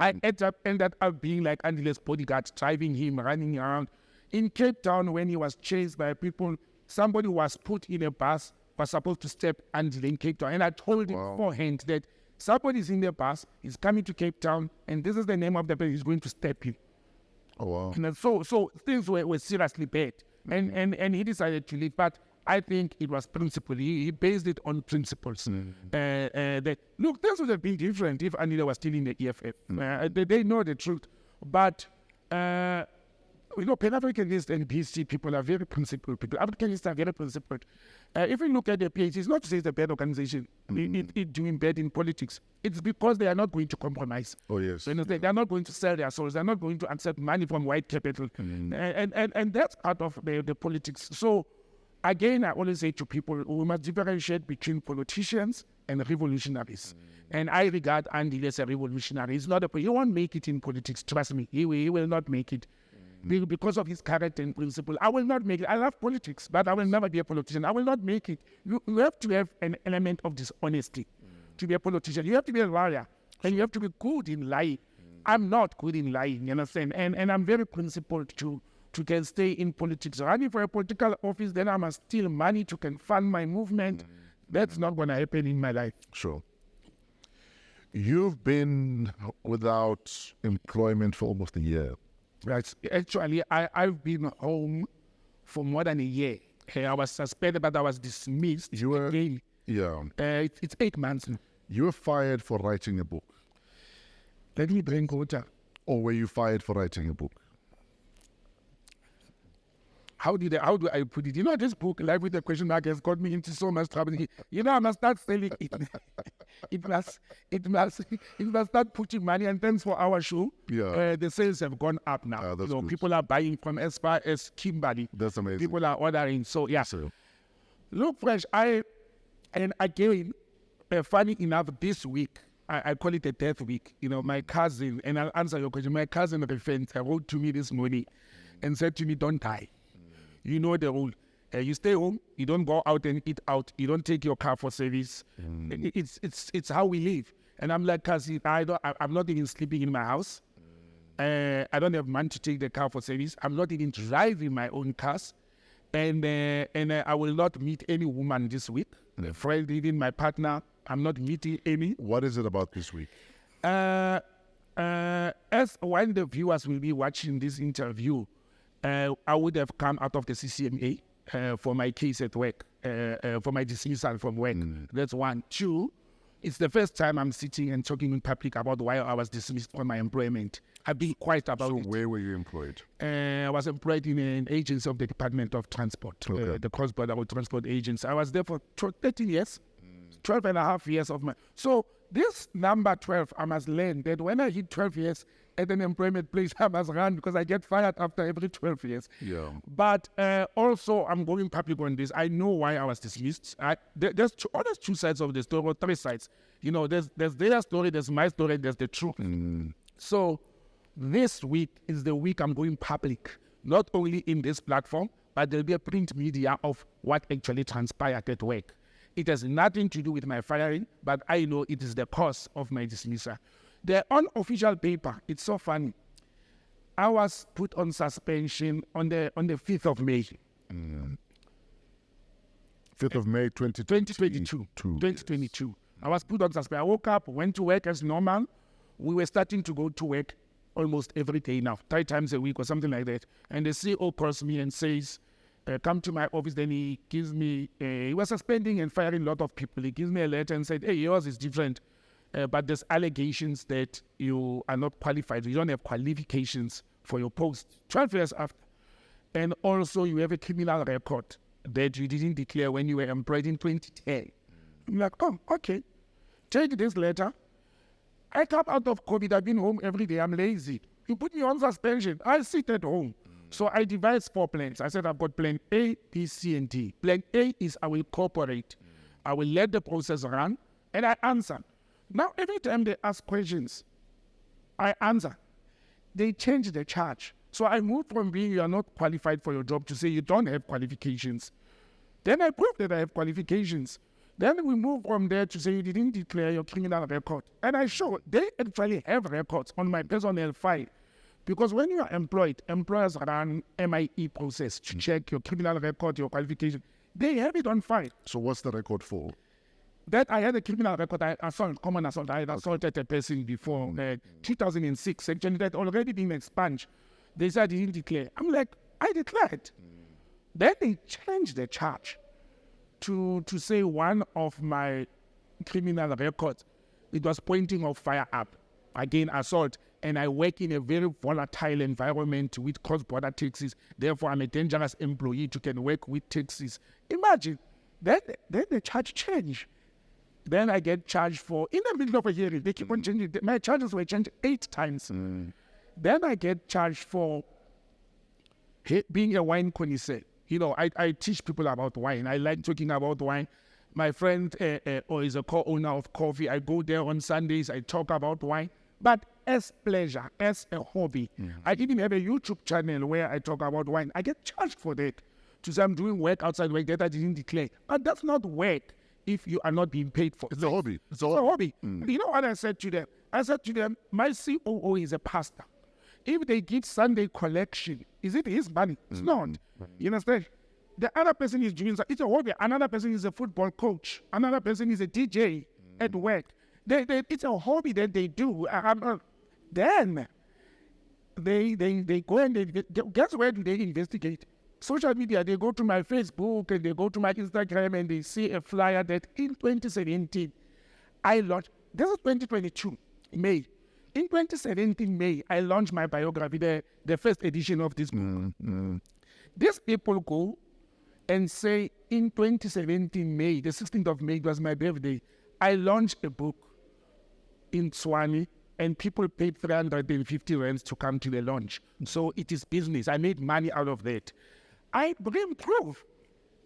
I ended up being like Andile's bodyguard, driving him, running around. In Cape Town, when he was chased by people, somebody was put in a bus, was supposed to step Andile in Cape Town. And I told him beforehand that somebody's in the bus, he's coming to Cape Town, and this is the name of the person, he's going to step him. Oh, wow. And so things were seriously bad. And he decided to leave. But I think it was principle. He based it on principles. That, look, things would have been different if Andile was still in the EFF. They know the truth. But, Pan-Africanists and BC people are very principled people. Africanists are very principled. If we look at the PH, it's not to say it's a bad organization. It's doing bad in politics. It's because they are not going to compromise. Oh, yes. They are not going to sell their souls. They're not going to accept money from white capital. And that's part of the politics. So, again, I always say to people, we must differentiate between politicians and revolutionaries. And I regard Andile as a revolutionary. He's not he won't make it in politics, trust me. He will not make it. Because of his character and principle. I will not make it. I love politics, but I will never be a politician. I will not make it. You have to have an element of dishonesty to be a politician. You have to be a liar, and you have to be good in lying. I'm not good in lying, you understand? And I'm very principled to can stay in politics. Running for a political office, then I must steal money to can fund my movement. That's not going to happen in my life. Sure. You've been without employment for almost a year. Right. Actually, I've been home for more than a year. I was suspended, but I was dismissed. You were again. Yeah. It's 8 months now. You were fired for writing a book. Let me drink water. Or were you fired for writing a book? How do I put it? This book, Life with a Question Mark, has got me into so much trouble. I must start selling it. It must start putting money. And thanks for our show. Yeah. The sales have gone up now. People are buying from as far as Kimberley. That's amazing. People are ordering. So yeah. So. Look, Fresh. And again, funny enough, this week I call it a death week. My cousin, and I'll answer your question. My cousin Refenta wrote to me this morning and said to me, "Don't die. You know the rule. You stay home. You don't go out and eat out. You don't take your car for service. It's how we live." And I'm like, cousin, I'm not even sleeping in my house. I don't have money to take the car for service. I'm not even driving my own cars. And I will not meet any woman this week. A friend, even my partner, I'm not meeting any. What is it about this week? As when the viewers will be watching this interview, I would have come out of the CCMA for my case at work, for my dismissal from work. That's one. Two, it's the first time I'm sitting and talking in public about why I was dismissed from my employment. I've been quiet about it. So where were you employed? I was employed in an agency of the Department of Transport, the Cross-Border Road Transport Agency. I was there for 13 years, 12 and a half years of my... So this number 12, I must learn that when I hit 12 years at an employment place, I must run because I get fired after every 12 years. Yeah. But also, I'm going public on this. I know why I was dismissed. There's two sides of the story, or three sides. There's their story, there's my story, there's the truth. So this week is the week I'm going public, not only in this platform, but there'll be a print media of what actually transpired at work. It has nothing to do with my firing, but I know it is the cause of my dismissal. The unofficial paper, it's so funny. I was put on suspension on the 5th of May. 5th of May 2022. 2022. I was put on suspension. I woke up, went to work as normal. We were starting to go to work almost every day now, 3 times a week or something like that. And the CEO calls me and says, come to my office. Then he gives me, he was suspending and firing a lot of people. He gives me a letter and said, hey, yours is different. But there's allegations that you are not qualified. You don't have qualifications for your post 12 years after. And also you have a criminal record. that you didn't declare when you were employed in 2010. I'm like, oh, okay. Take this letter. I come out of COVID. I've been home every day. I'm lazy. You put me on suspension. I sit at home. So I devised 4 plans. I said I've got plan A, B, C, and D. Plan A is I will cooperate. I will let the process run, and I answer. Now, every time they ask questions, I answer. They change the charge. So I moved from being you are not qualified for your job to say you don't have qualifications. Then I proved that I have qualifications. Then we move from there to say you didn't declare your criminal record. And I show they actually have records on my personnel file. Because when you are employed, employers run MIE process to check your criminal record, your qualification. They have it on file. So what's the record for? That I had a criminal record, common assault. I had assaulted a person before 2006. Actually, that already been expunged. They said I didn't declare. I'm like, I declared. Then they changed the charge to say one of my criminal records, it was pointing of firearm, again assault, and I work in a very volatile environment with cross-border taxis. Therefore, I'm a dangerous employee who can work with taxis. Imagine, then the charge changed. Then I get charged for, in the middle of a hearing, they keep on changing. My charges were changed 8 times. Then I get charged for being a wine connoisseur. You know, I teach people about wine. I like talking about wine. My friend is a co-owner of coffee. I go there on Sundays. I talk about wine. But as pleasure, as a hobby. I even have a YouTube channel where I talk about wine. I get charged for that. To say I'm doing work outside work that I didn't declare. But that's not work if you are not being paid for. It's a hobby. It's a hobby. You know what I said to them? I said to them, my COO is a pastor. If they give Sunday collection, is it his money? It's not. You understand? The other person is doing, it's a hobby. Another person is a football coach. Another person is a DJ at work. It's a hobby that they do. Then they go and guess where do they investigate? Social media. They go to my Facebook and they go to my Instagram and they see a flyer that in 2017 I launched. This is 2022 May. In 2017 May, I launched my biography, the first edition of this book. These people go and say in 2017 May, the 16th of May, it was my birthday, I launched a book in Tswane and people paid 350 rands to come to the launch. So it is business. I made money out of that. I bring proof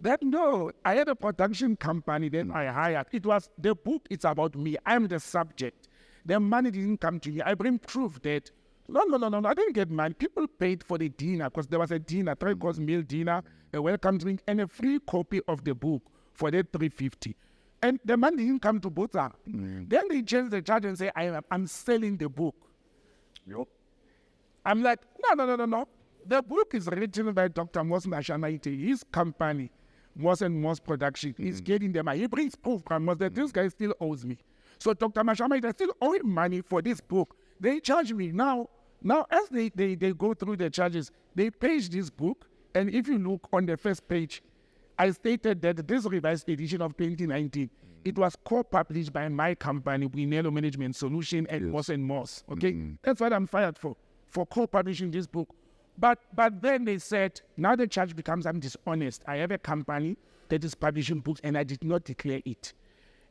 that no, I had a production company that I hired. It was the book, it's about me. I'm the subject. The money didn't come to me. I bring proof that no, I didn't get money. People paid for the dinner because there was a dinner, 3-course meal dinner, a welcome drink, and a free copy of the book for that 350. And the money didn't come to Botsang. Then they changed the charge and say, I'm selling the book. Yep. I'm like, no. The book is written by Dr. Mos Mashanaite. His company, Mos and Mos Production, is getting the money. He brings proof from Mos that this guy still owes me. So Dr. Mashanaite still owing money for this book. They charge me now. Now, as they go through the charges, they page this book. And if you look on the first page, I stated that this revised edition of 2019, it was co-published by my company, Winelo Management Solution and Mos and Mos. Okay? That's what I'm fired for co-publishing this book. But then they said, now the charge becomes I'm dishonest. I have a company that is publishing books and I did not declare it.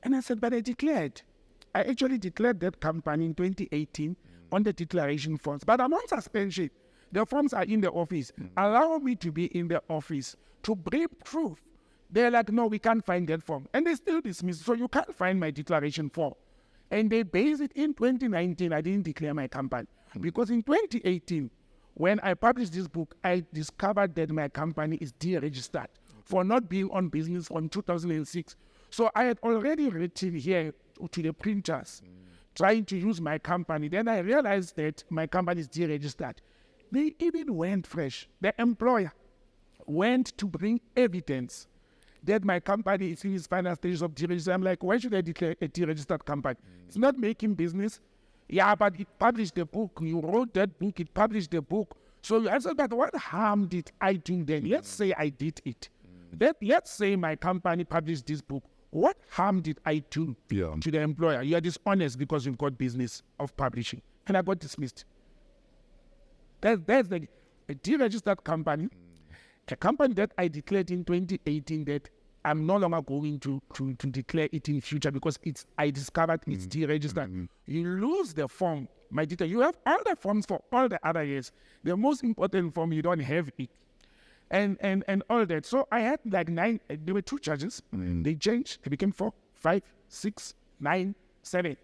And I said, but I declared. I actually declared that company in 2018 on the declaration forms. But I'm on suspension. The forms are in the office. Allow me to be in the office to bring proof. They're like, no, we can't find that form. And they still dismiss. So you can't find my declaration form. And they base it in 2019. I didn't declare my company. Because in 2018, when I published this book, I discovered that my company is deregistered for not being on business from 2006. So I had already written here to the printers, trying to use my company. Then I realized that my company is deregistered. They even went fresh. The employer went to bring evidence that my company is in its final stages of deregistration. I'm like, why should I declare a deregistered company? It's not making business. Yeah, but it published the book. You wrote that book. It published the book. So I said, but what harm did I do then? Let's say I did it. Let's say my company published this book. What harm did I do to the employer? You are dishonest because you've got business of publishing. And I got dismissed. That's the deregistered company. a company that I declared in 2018 that I'm no longer going to declare it in future because I discovered it's deregistered. You lose the form, my detail. You have all the forms for all the other years. The most important form, you don't have it. And all that. So I had like 9, there were 2 charges. They changed. They became 4, 5, 6, 9, 7.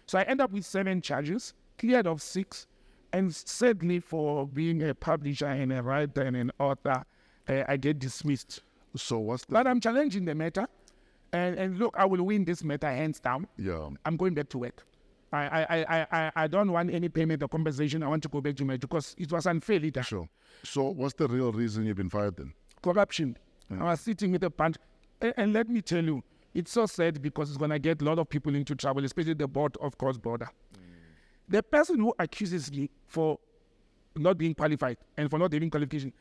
So I end up with 7 charges, cleared of 6. And sadly, for being a publisher and a writer and an author, I get dismissed. So what's the... But I'm challenging the matter. And look, I will win this matter hands down. Yeah. I'm going back to work. I don't want any payment or compensation. I want to go back to my because it was unfair. Sure. So what's the real reason you've been fired then? Corruption. I was sitting with a bunch. And let me tell you, it's so sad because it's going to get a lot of people into trouble, especially the board of cross-border. The person who accuses me for not being qualified and for not having qualification,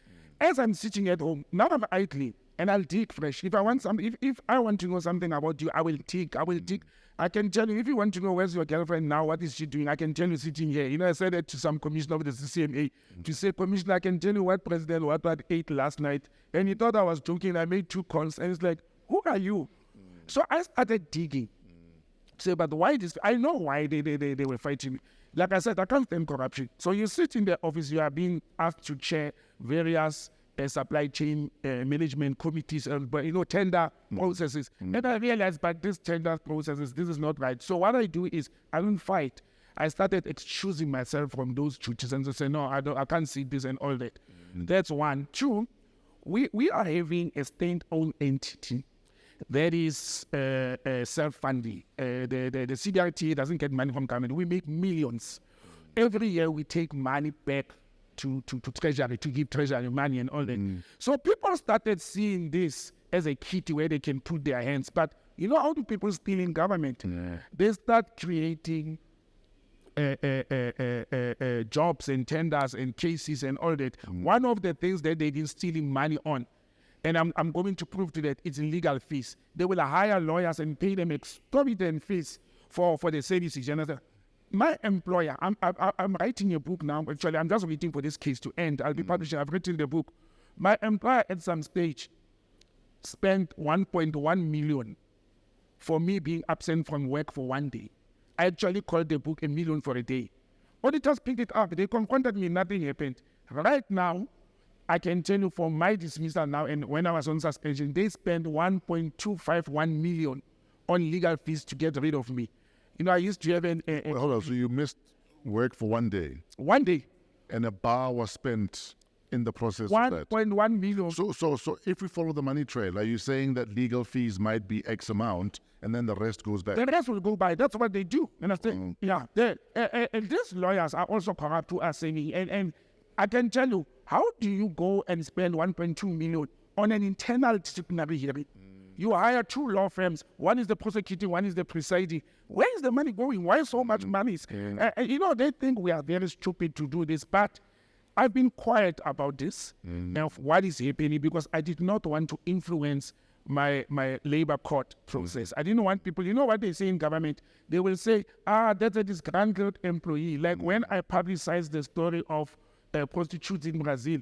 as I'm sitting at home, now I'm idling and I'll dig fresh. If I want if I want to know something about you, I will dig. I can tell you, if you want to know where's your girlfriend now, what is she doing, I can tell you sitting here. You know, I said that to some commissioner of the CCMA to say, Commissioner, I can tell you what President Ouattara ate last night. And he thought I was joking. I made 2 calls and it's like, who are you? So I started digging. Say, but why this? I know why they were fighting me. Like I said, I can't stand corruption. So you sit in the office, you are being asked to chair various supply chain management committees, tender processes. And I realized, but these tender processes, this is not right. So what I do is, I don't fight. I started excusing myself from those duties and say, no, I can't see this and all that. That's 1. 2, we are having a state-owned entity that is self-funding. The CDRT doesn't get money from government. We make millions. Every year we take money back to treasury, to give treasury money and all that. So people started seeing this as a kitty where they can put their hands. But you know how do people steal in government? They start creating jobs and tenders and cases and all that. One of the things that they've been stealing money on, and I'm going to prove to that, it's legal fees. They will hire lawyers and pay them exorbitant fees for the services. My employer, I'm writing a book now. Actually, I'm just waiting for this case to end. I'll be publishing. I've written the book. My employer at some stage spent 1.1 million for me being absent from work for 1 day. I actually called the book $1 million for a day. Auditors picked it up. They confronted me. Nothing happened. Right now, I can tell you for my dismissal now and when I was on suspension, they spent 1.251 million on legal fees to get rid of me. I used to have hold on, so you missed work for 1 day? 1 day. And a bar was spent in the process of that? 1.1 million. So if we follow the money trail, are you saying that legal fees might be X amount and then the rest goes back? The rest will go by. That's what they do. Understand? Yeah. And these lawyers are also corrupt who are saying, and I can tell you, how do you go and spend 1.2 million on an internal disciplinary hearing? You hire 2 law firms. One is the prosecuting, one is the presiding. Where is the money going? Why so much money? They think we are very stupid to do this, but I've been quiet about this of what is happening because I did not want to influence my labor court process. I didn't want people, you know what they say in government? They will say, that's a disgruntled employee. Like when I publicized the story of prostitutes in Brazil,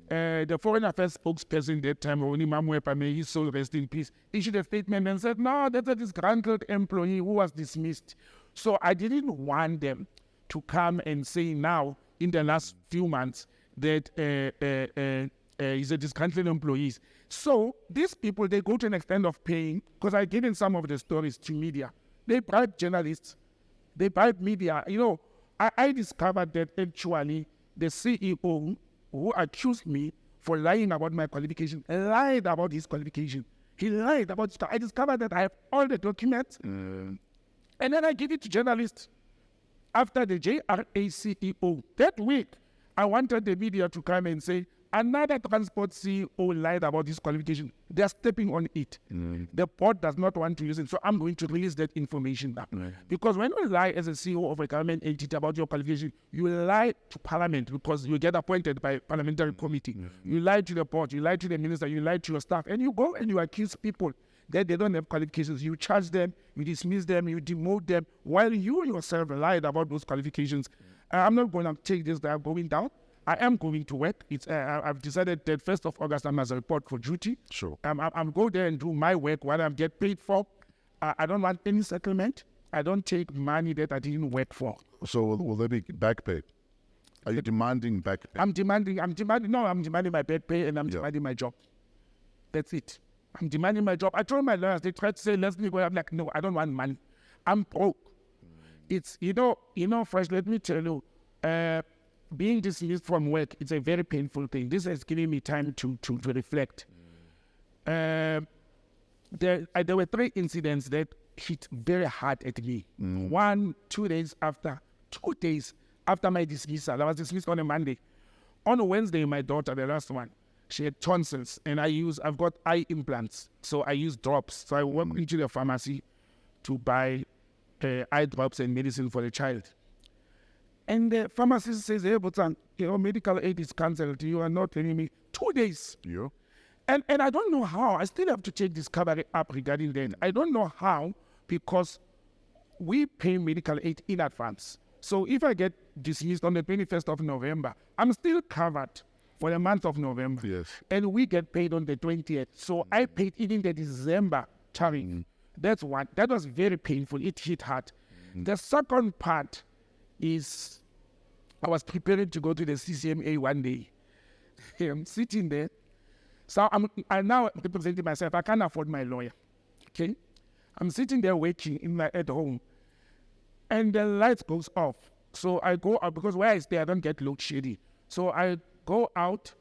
the Foreign Affairs spokesperson that time, Modimowame, may his soul rest in peace, issued a statement and said, no, that's a disgruntled employee who was dismissed. So I didn't want them to come and say now, in the last few months, that he's a disgruntled employee. So these people, they go to an extent of paying, because I've given some of the stories to media. They bribe journalists. They bribe media. I discovered that actually the CEO who accused me for lying about my qualification, lied about his qualification. He lied about stuff. I discovered that I have all the documents. And then I give it to journalists. After the JRA CEO, that week, I wanted the media to come and say, another transport CEO lied about his qualification. They're stepping on it. The board does not want to use it, so I'm going to release that information now. Because when you lie as a CEO of a government entity about your qualification, you lie to Parliament because you get appointed by parliamentary committee. You lie to the board, you lie to the minister, you lie to your staff, and you go and you accuse people that they don't have qualifications. You charge them, you dismiss them, you demote them, while you yourself lied about those qualifications. I'm not going to take this, they are going down. I am going to work. I've decided that 1st of August I must report for duty. Sure. I'm go there and do my work, what I'm get paid for. I don't want any settlement. I don't take money that I didn't work for. So will there be back pay? Are you demanding back pay? I'm demanding my back pay and I'm demanding my job. That's it. I'm demanding my job. I told my lawyers, they tried to say, let's go. I'm like, no, I don't want money. I'm broke. It's, Fresh, let me tell you, being dismissed from work, it's a very painful thing. This has given me time to reflect. There were 3 incidents that hit very hard at me. 2 days after my dismissal. I was dismissed on a Monday. On a Wednesday, my daughter, the last one, she had tonsils, and I've got eye implants, so I use drops. So I went into the pharmacy to buy eye drops and medicine for the child. And the pharmacist says, hey, Botsang, medical aid is cancelled. You are not telling me 2 days. Yeah. And I don't know how. I still have to check Discovery up regarding that. I don't know how, because we pay medical aid in advance. So if I get dismissed on the 21st of November, I'm still covered for the month of November. Yes. And we get paid on the 20th. So I paid even the December tariff. That's one. That was very painful. It hit hard. The second part is I was preparing to go to the CCMA one day. I'm sitting there. So I'm now representing myself. I can't afford my lawyer. Okay? I'm sitting there waiting at home. And the lights goes off. So I go out, because where I stay, I don't get load shedding. So I go out,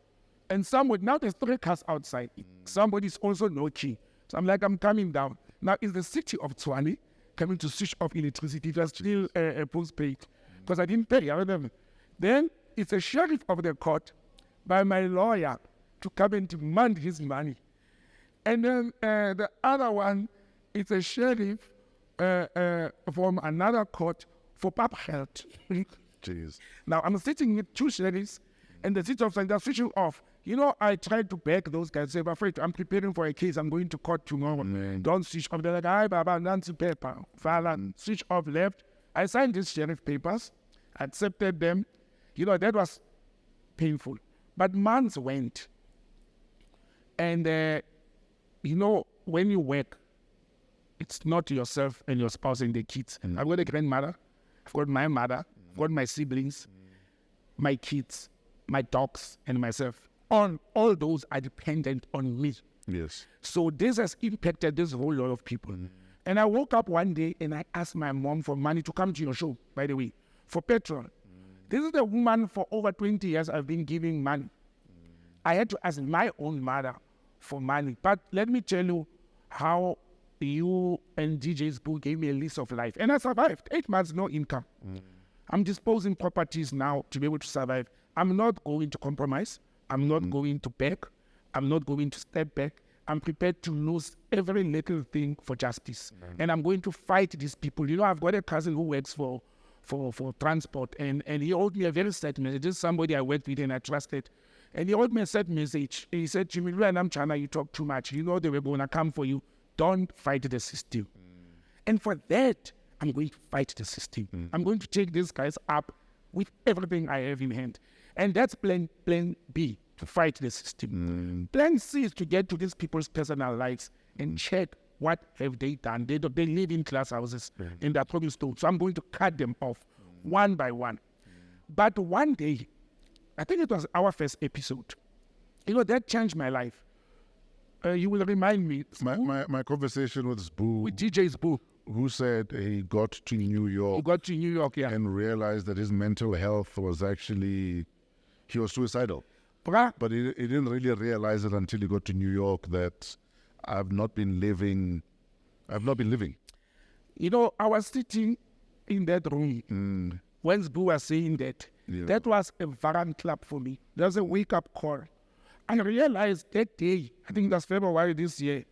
and now there's 3 cars outside. Somebody's also knocking. So I'm like, I'm coming down. Now, is the city of Tshwane coming to switch off electricity? It was still postpaid, because I didn't pay. Then it's a sheriff of the court by my lawyer to come and demand his money. And then the other one is a sheriff from another court for pub health. Jeez. Now, I'm sitting with 2 sheriffs, and the city of Tshwane, they're switching off. I tried to beg those guys, say, afraid I'm preparing for a case, I'm going to court tomorrow. Don't switch off. They're like, hi, Baba, Nancy paper. Switch off left. I signed these sheriff papers, accepted them. That was painful. But months went. And, when you work, it's not yourself and your spouse and the kids. I've got a grandmother, I've got my mother, I've got my siblings, my kids, my dogs, and myself. All those are dependent on me. Yes. So this has impacted this whole lot of people. And I woke up one day and I asked my mom for money to come to your show, by the way, for petrol. This is the woman for over 20 years I've been giving money. I had to ask my own mother for money. But let me tell you how you and DJ's book gave me a lease of life. And I survived. 8 months, no income. I'm disposing properties now to be able to survive. I'm not going to compromise. I'm not going to beg. I'm not going to step back. I'm prepared to lose every little thing for justice. And I'm going to fight these people. I've got a cousin who works for transport, and he wrote me a very sad message. This is somebody I worked with and I trusted. And he wrote me a sad message. He said to me, I'm China, you talk too much. They were going to come for you. Don't fight the system. And for that, I'm going to fight the system. I'm going to take these guys up with everything I have in hand. And that's plan B, to fight the system. Plan C is to get to these people's personal lives and check what have they done. They live in class houses and they're probably stone. So I'm going to cut them off one by one. But one day, I think it was our first episode, that changed my life. You will remind me. My conversation with Sbu. With DJ's Boo. Who said he got to New York. He got to New York, yeah. And realized that his mental health was actually, he was suicidal. Bruh. But he didn't really realize it until he got to New York that I've not been living. I was sitting in that room when Sbu was saying that. Yeah. That was a Varan clap for me. That was a wake-up call. I realized that day, I think that's February this year,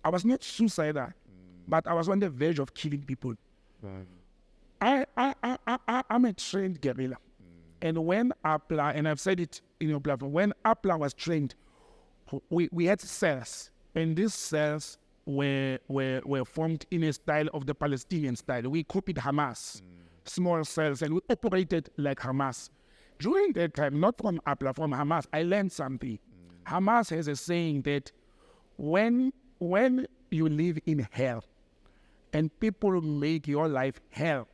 I was not suicidal, but I was on the verge of killing people. I'm a trained guerrilla. And when Appla, and I've said it in your platform, when Appla was trained, we had cells. And these cells were formed in a style of the Palestinian style. We copied Hamas, small cells, and we operated like Hamas. during that time, not from APLA, from Hamas, I learned something. Hamas has a saying that when you live in hell and people make your life hell,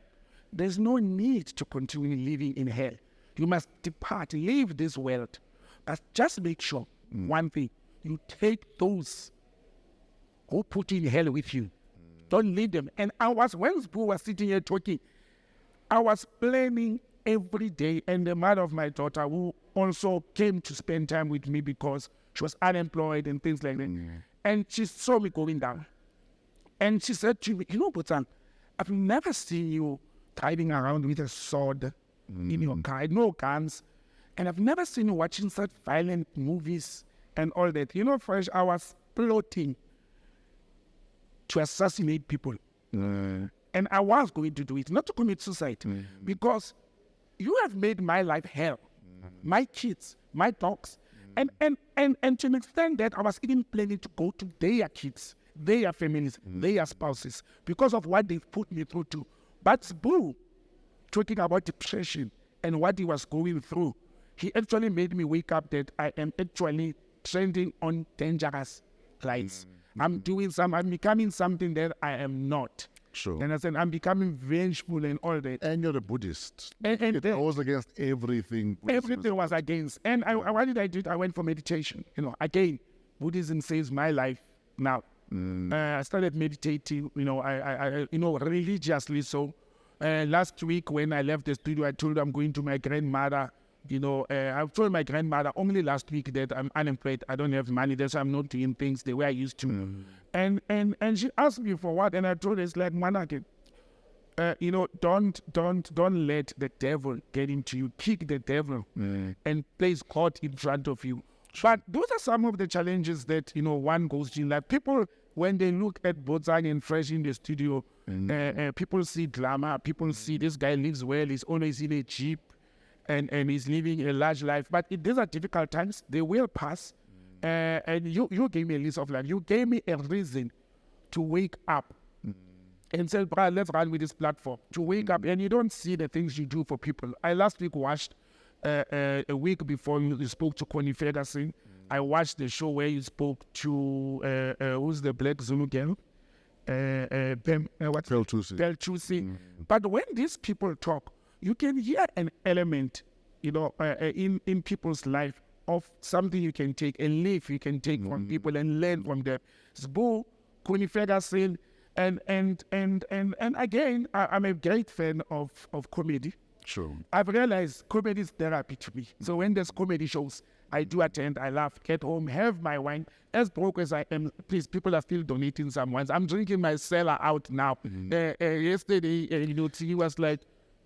there's no need to continue living in hell. You must depart, leave this world. But just make sure, one thing, you take those who put you in hell with you. Don't leave them. And when Sbu was sitting here talking, I was planning every day, and the mother of my daughter, who also came to spend time with me because she was unemployed and things like that, and she saw me going down. And she said to me, Botsang, I've never seen you driving around with a sword in your car, no guns, and I've never seen you watching such violent movies and all that. Fresh, I was plotting to assassinate people. And I was going to do it, not to commit suicide, because you have made my life hell, my kids, my dogs. And to an extent that I was even planning to go to their kids, their families, their spouses, because of what they've put me through too. But Sbu, talking about depression and what he was going through, he actually made me wake up that I am actually trending on dangerous lights. I'm becoming something that I am not. Sure. And I said, I'm becoming vengeful and all that. And you're a Buddhist. And it goes against everything. Everything was against. And what did I do? I went for meditation. Again, Buddhism saves my life now. I started meditating, I religiously. So last week when I left the studio, I told I'm going to my grandmother. I've told my grandmother only last week that I'm unemployed. I don't have money. That's why I'm not doing things the way I used to. And she asked me for what, and I told her, it's like, Manake, don't let the devil get into you. Kick the devil and place God in front of you. But those are some of the challenges that one goes through in life. People, when they look at Botsang and Fresh in the studio, people see glamour. People see this guy lives well. He's always in a jeep. And he's living a large life. But these are difficult times. They will pass. And you gave me a list of life. You gave me a reason to wake up and say, "Brah, let's run with this platform." To wake up, and you don't see the things you do for people. I last week watched a week before you spoke to Connie Ferguson. I watched the show where you spoke to who's the Black Zulu girl? Peltusi. But when these people talk, you can hear an element, in people's life of something you can take, a leaf you can take from people and learn from them. Sbu, Connie Ferguson, and again, I'm a great fan of comedy. Sure. I've realized comedy is therapy to me. So when there's comedy shows, I do attend, I laugh, get home, have my wine. As broke as I am, please, people are still donating some wines. I'm drinking my cellar out now. Yesterday, he was like,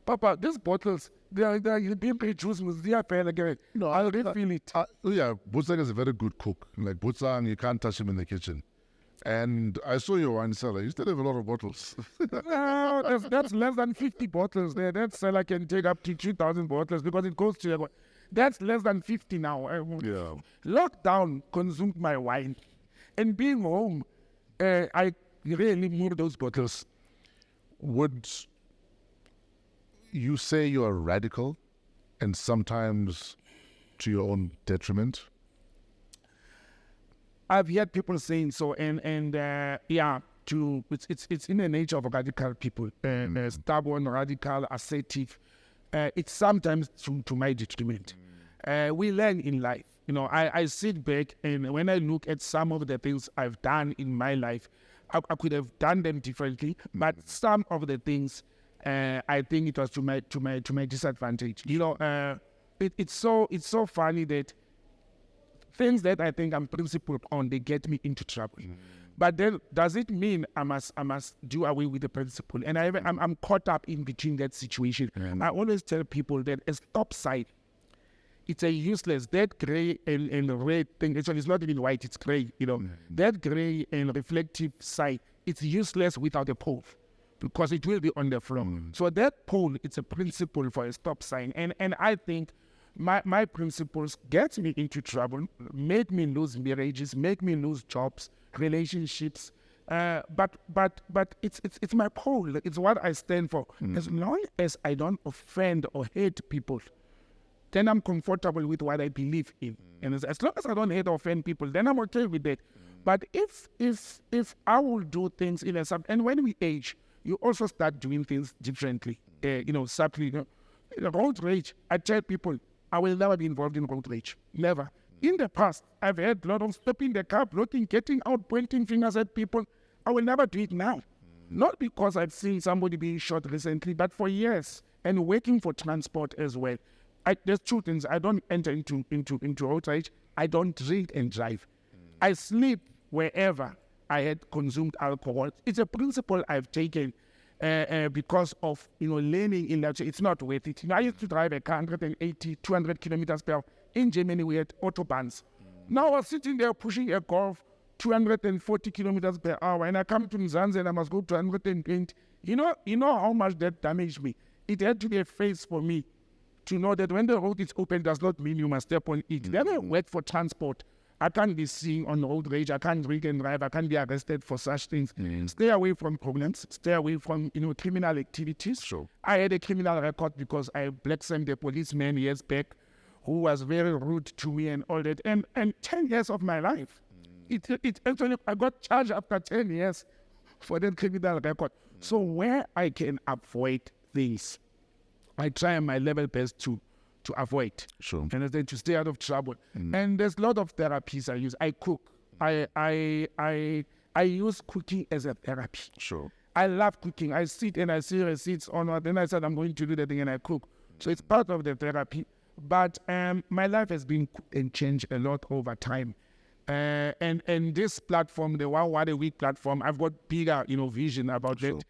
"Papa, these bottles, they're being produced with their pen again. No, I'll refill it." Botsang is a very good cook. Like Botsang, you can't touch him in the kitchen. And I saw your wine cellar. You still have a lot of bottles. No, that's less than 50 bottles there. That cellar can take up to 2,000 bottles because it goes to... That's less than 50 now. Lockdown consumed my wine. And being home, I really need those bottles. Would you say you are radical and sometimes to your own detriment? I've heard people saying so, and it's in the nature of radical people, stubborn, radical, assertive. It's sometimes to my detriment. We learn in life. I sit back, and when I look at some of the things I've done in my life, I could have done them differently, but some of the things I think it was to my disadvantage. It's so funny that things that I think I'm principled on, they get me into trouble. But then, does it mean I must do away with the principle? And I'm caught up in between that situation. I always tell people that a stop sign, it's a useless, that gray and red thing, actually it's not even white, it's gray, that gray and reflective sign, it's useless without a pole because it will be on the floor. So that pole, it's a principle for a stop sign. And I think my principles get me into trouble, make me lose marriages, make me lose jobs, relationships. But it's my pole. It's what I stand for. As long as I don't offend or hate people, then I'm comfortable with what I believe in. And as long as I don't hate or offend people, then I'm okay with that. But if I will do things in a and when we age, you also start doing things differently. Subtly. Road rage. I tell people, I will never be involved in road rage. Never. In the past, I've had a lot of stopping the car, blocking, getting out, pointing fingers at people. I will never do it now. Not because I've seen somebody being shot recently, but for years, and working for transport as well. There's two things. I don't enter into road rage. I don't drink and drive. I sleep wherever I had consumed alcohol. It's a principle I've taken because of learning in that. It's not worth it. I used to drive a car 180, 200 kilometers per hour. In Germany, we had autobahns. Now I was sitting there pushing a Golf 240 kilometers per hour, and I come to Mzansi and I must go to 120. You know how much that damaged me. It had to be a phase for me to know that when the road is open does not mean you must step on it. When I work for transport, I can't be seen on road rage. I can't drink and drive. I can't be arrested for such things. Stay away from problems. Stay away from criminal activities. Sure. I had a criminal record because I blackmailed a policeman years back who was very rude to me and all that. And 10 years of my life. It actually, I got charged after 10 years for that criminal record. So where I can avoid things, I try my level best to avoid. Sure. And then to stay out of trouble. And there's a lot of therapies I use. I cook. I use cooking as a therapy. Sure. I love cooking. I sit and I see receipts on what. Then I said I'm going to do the thing and I cook. So it's part of the therapy. But my life has been and changed a lot over time. And this platform, the WAW Week platform, I've got bigger vision about Sure. it.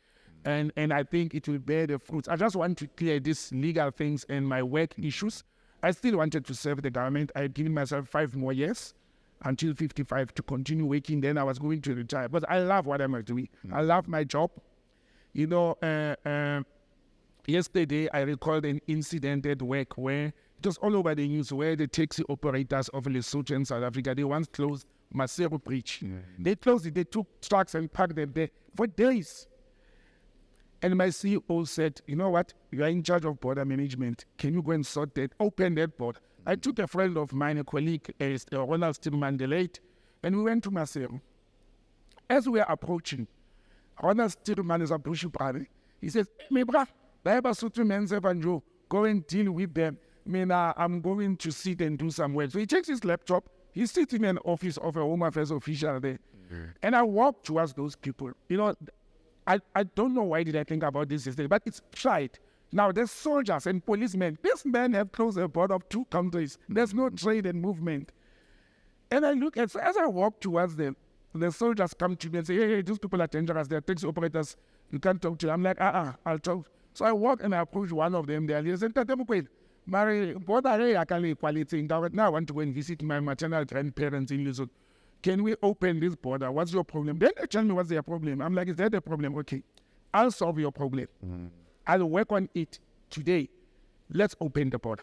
And I think it will bear the fruits. I just want to clear these legal things and my work issues. I still wanted to serve the government. I had given myself 5 more years until 55 to continue working. Then I was going to retire. But I love what I'm doing. I love my job. Yesterday I recalled an incident at work where it was all over the news where the taxi operators of Lesotho and South Africa, they once closed Maseru Bridge. They closed it. They took trucks and parked them there for days. And my CEO said, you know what? You are in charge of border management. Can you go and sort that? Open that border. I took a friend of mine, a colleague, Ronald Stillman, the late, and we went to Maseru. As we are approaching, Ronald Stillman is approaching Brother. He says, "Me bra, go and deal with them. I'm going to sit and do some work." So he takes his laptop. He's sitting in an office of a Home Affairs official there. And I walk towards those people. I don't know why did I think about this yesterday, but it's tried. Now, there's soldiers and policemen. These men have closed the border of 2 countries. There's no trade and movement. And I look at, so as I walk towards them, the soldiers come to me and say, hey, these people are dangerous. They're taxi operators. You can't talk to them. I'm like, I'll talk. So I walk and I approach one of them there. He said, Mary, border I can equality. Now I want to go and visit my maternal grandparents in Lesotho. Can we open this border? What's your problem? Then they tell me what's their problem. I'm like, is that a problem? Okay, I'll solve your problem. I'll work on it today. Let's open the border.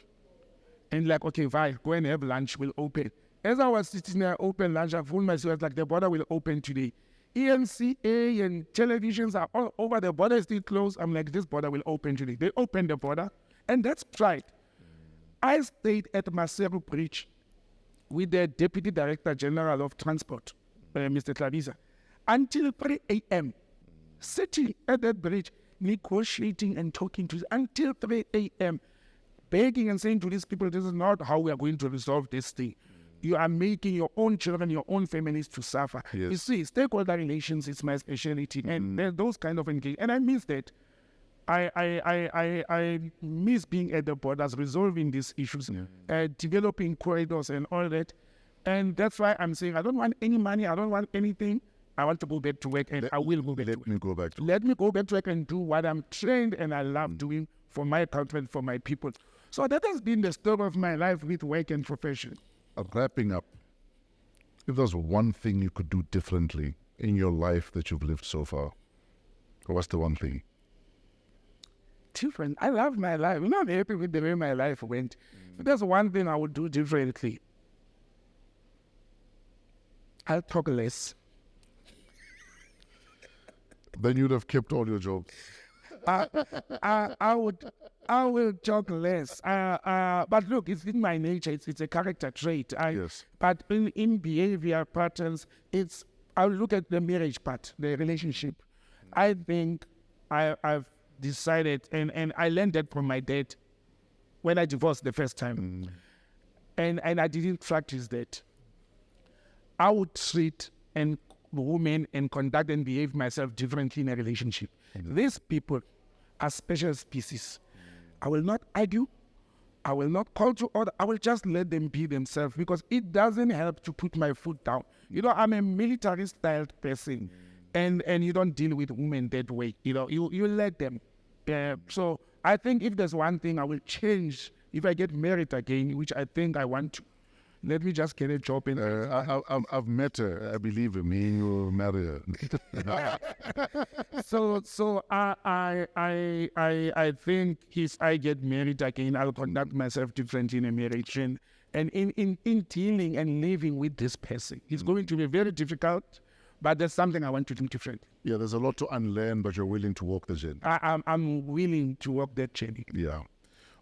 And like, okay, fine, go and have lunch, we'll open. As I was sitting there, open lunch, I found myself like the border will open today. ENCA and televisions are all over, the border is still closed. I'm like, this border will open today. They opened the border, and that's right. I stayed at Maseru Bridge with the Deputy Director General of Transport, Mr. Tlabiza, until 3 a.m., sitting at that bridge, negotiating and talking to until 3 a.m., begging and saying to these people, this is not how we are going to resolve this thing. You are making your own children, your own families to suffer. Yes. You see, stakeholder relations is my specialty, and there's those kind of engagement. And I miss that. I miss being at the borders, resolving these issues, developing corridors and all that. And that's why I'm saying I don't want any money, I don't want anything. I want to go back to work, and I will go back to work. Let me go back to work and do what I'm trained and I love doing for my country, for my people. So that has been the story of my life with work and profession. Wrapping up, if there's one thing you could do differently in your life that you've lived so far, what's the one thing? Different. I love my life. I'm happy with the way my life went. If there's one thing I would do differently, I'll talk less. Then you'd have kept all your jobs. I I will talk less. But look, it's in my nature. It's a character trait. Yes. But in behavior patterns, I'll look at the marriage part, the relationship. I think I've decided, and I learned that from my dad when I divorced the first time. And I didn't practice that. I would treat women and conduct and behave myself differently in a relationship. These people are special species. I will not argue. I will not call to order. I will just let them be themselves, because it doesn't help to put my foot down. You know, I'm a military-styled person, and you don't deal with women that way. You know, you let them. So I think if there's one thing I will change if I get married again, which I think I want to, let me just get a job in. I've met her. I believe in me. You marry her. So I think if I get married again, I'll conduct myself differently in a marriage, and in dealing and living with this person. It's going to be very difficult, but there's something I want to do different. Yeah, there's a lot to unlearn, but you're willing to walk the journey. I'm willing to walk that journey. Yeah.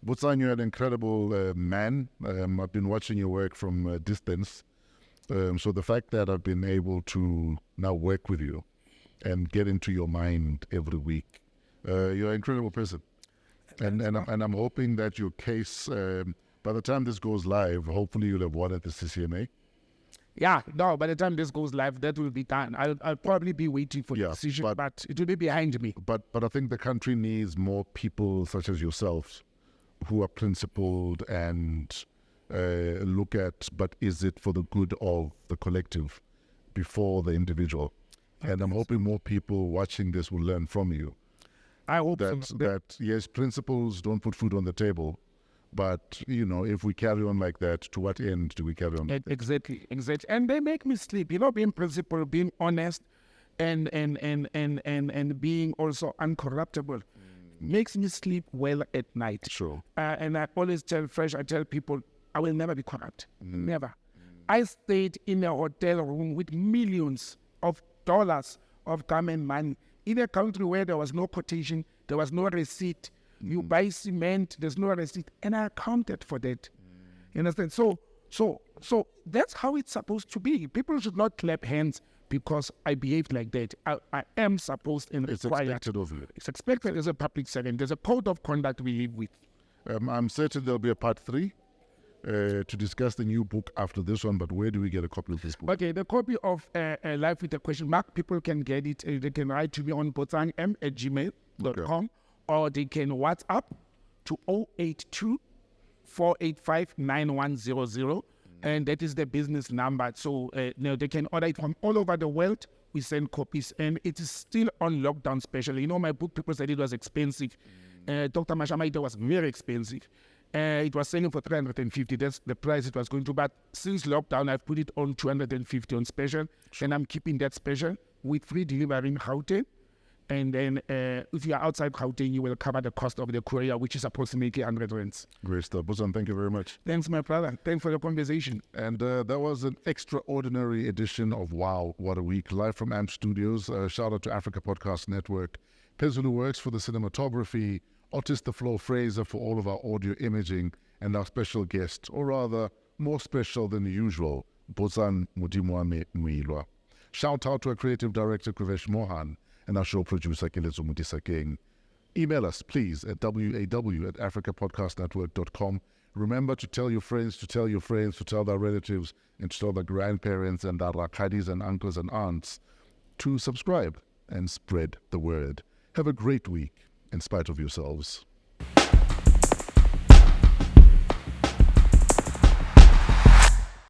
Botsang, you're an incredible man. I've been watching your work from a distance. So the fact that I've been able to now work with you and get into your mind every week, you're an incredible person. And I'm hoping that your case, by the time this goes live, hopefully you'll have won at the CCMA. Yeah, no, by the time this goes live, that will be done. I'll probably be waiting for the decision, but it will be behind me. But I think the country needs more people such as yourselves, who are principled and look at, but is it for the good of the collective before the individual? And I'm hoping more people watching this will learn from you. I hope that yes, principles don't put food on the table, but you know, if we carry on like that, to what end do we carry on? Exactly. And they make me sleep. You know, being principled, being honest, and being also uncorruptible. Makes me sleep well at night. Sure. And I always tell people, I will never be corrupt. Never. I stayed in a hotel room with millions of dollars of government money in a country where there was no quotation, there was no receipt. You buy cement, there's no receipt, and I accounted for that. You understand? So that's how it's supposed to be. People should not clap hands because I behaved like that. I am supposed and it's required. Expected of you. It's expected as a public servant. There's a code of conduct we live with. I'm certain there'll be a part 3 to discuss the new book after this one, but where do we get a copy of this book? Okay, the copy of Life with a Question Mark, people can get it. They can write to me on botsangm@gmail.com, or they can WhatsApp to 082 485 9100. And that is the business number. So they can order it from all over the world. We send copies, and it is still on lockdown special. You know, my book, people said it was expensive. Dr. Mashamaita was very expensive. It was selling for 350. That's the price it was going to. But since lockdown, I've put it on 250 on special. And I'm keeping that special with free delivery in Gauteng. And then if you are outside Gauteng, you will cover the cost of the courier, which is approximately 100 rands. Great stuff. Botsang, thank you very much. Thanks, my brother. Thanks for the conversation. And that was an extraordinary edition of WOW, What a Week, live from AMP Studios. Shout out to Africa Podcast Network, Pezulu Works for the cinematography, Otis the Flow Fraser for all of our audio imaging, and our special guest, or rather, more special than usual, Botsang Modimowame Moiloa. Shout out to our creative director, Krivesh Mohan, and our show producer, Kelezo Mutisakeng. Email us, please, at waw@africapodcastnetwork.com. Remember to tell your friends, to tell your friends, to tell their relatives, and to tell their grandparents and their rakadis and uncles and aunts to subscribe and spread the word. Have a great week in spite of yourselves.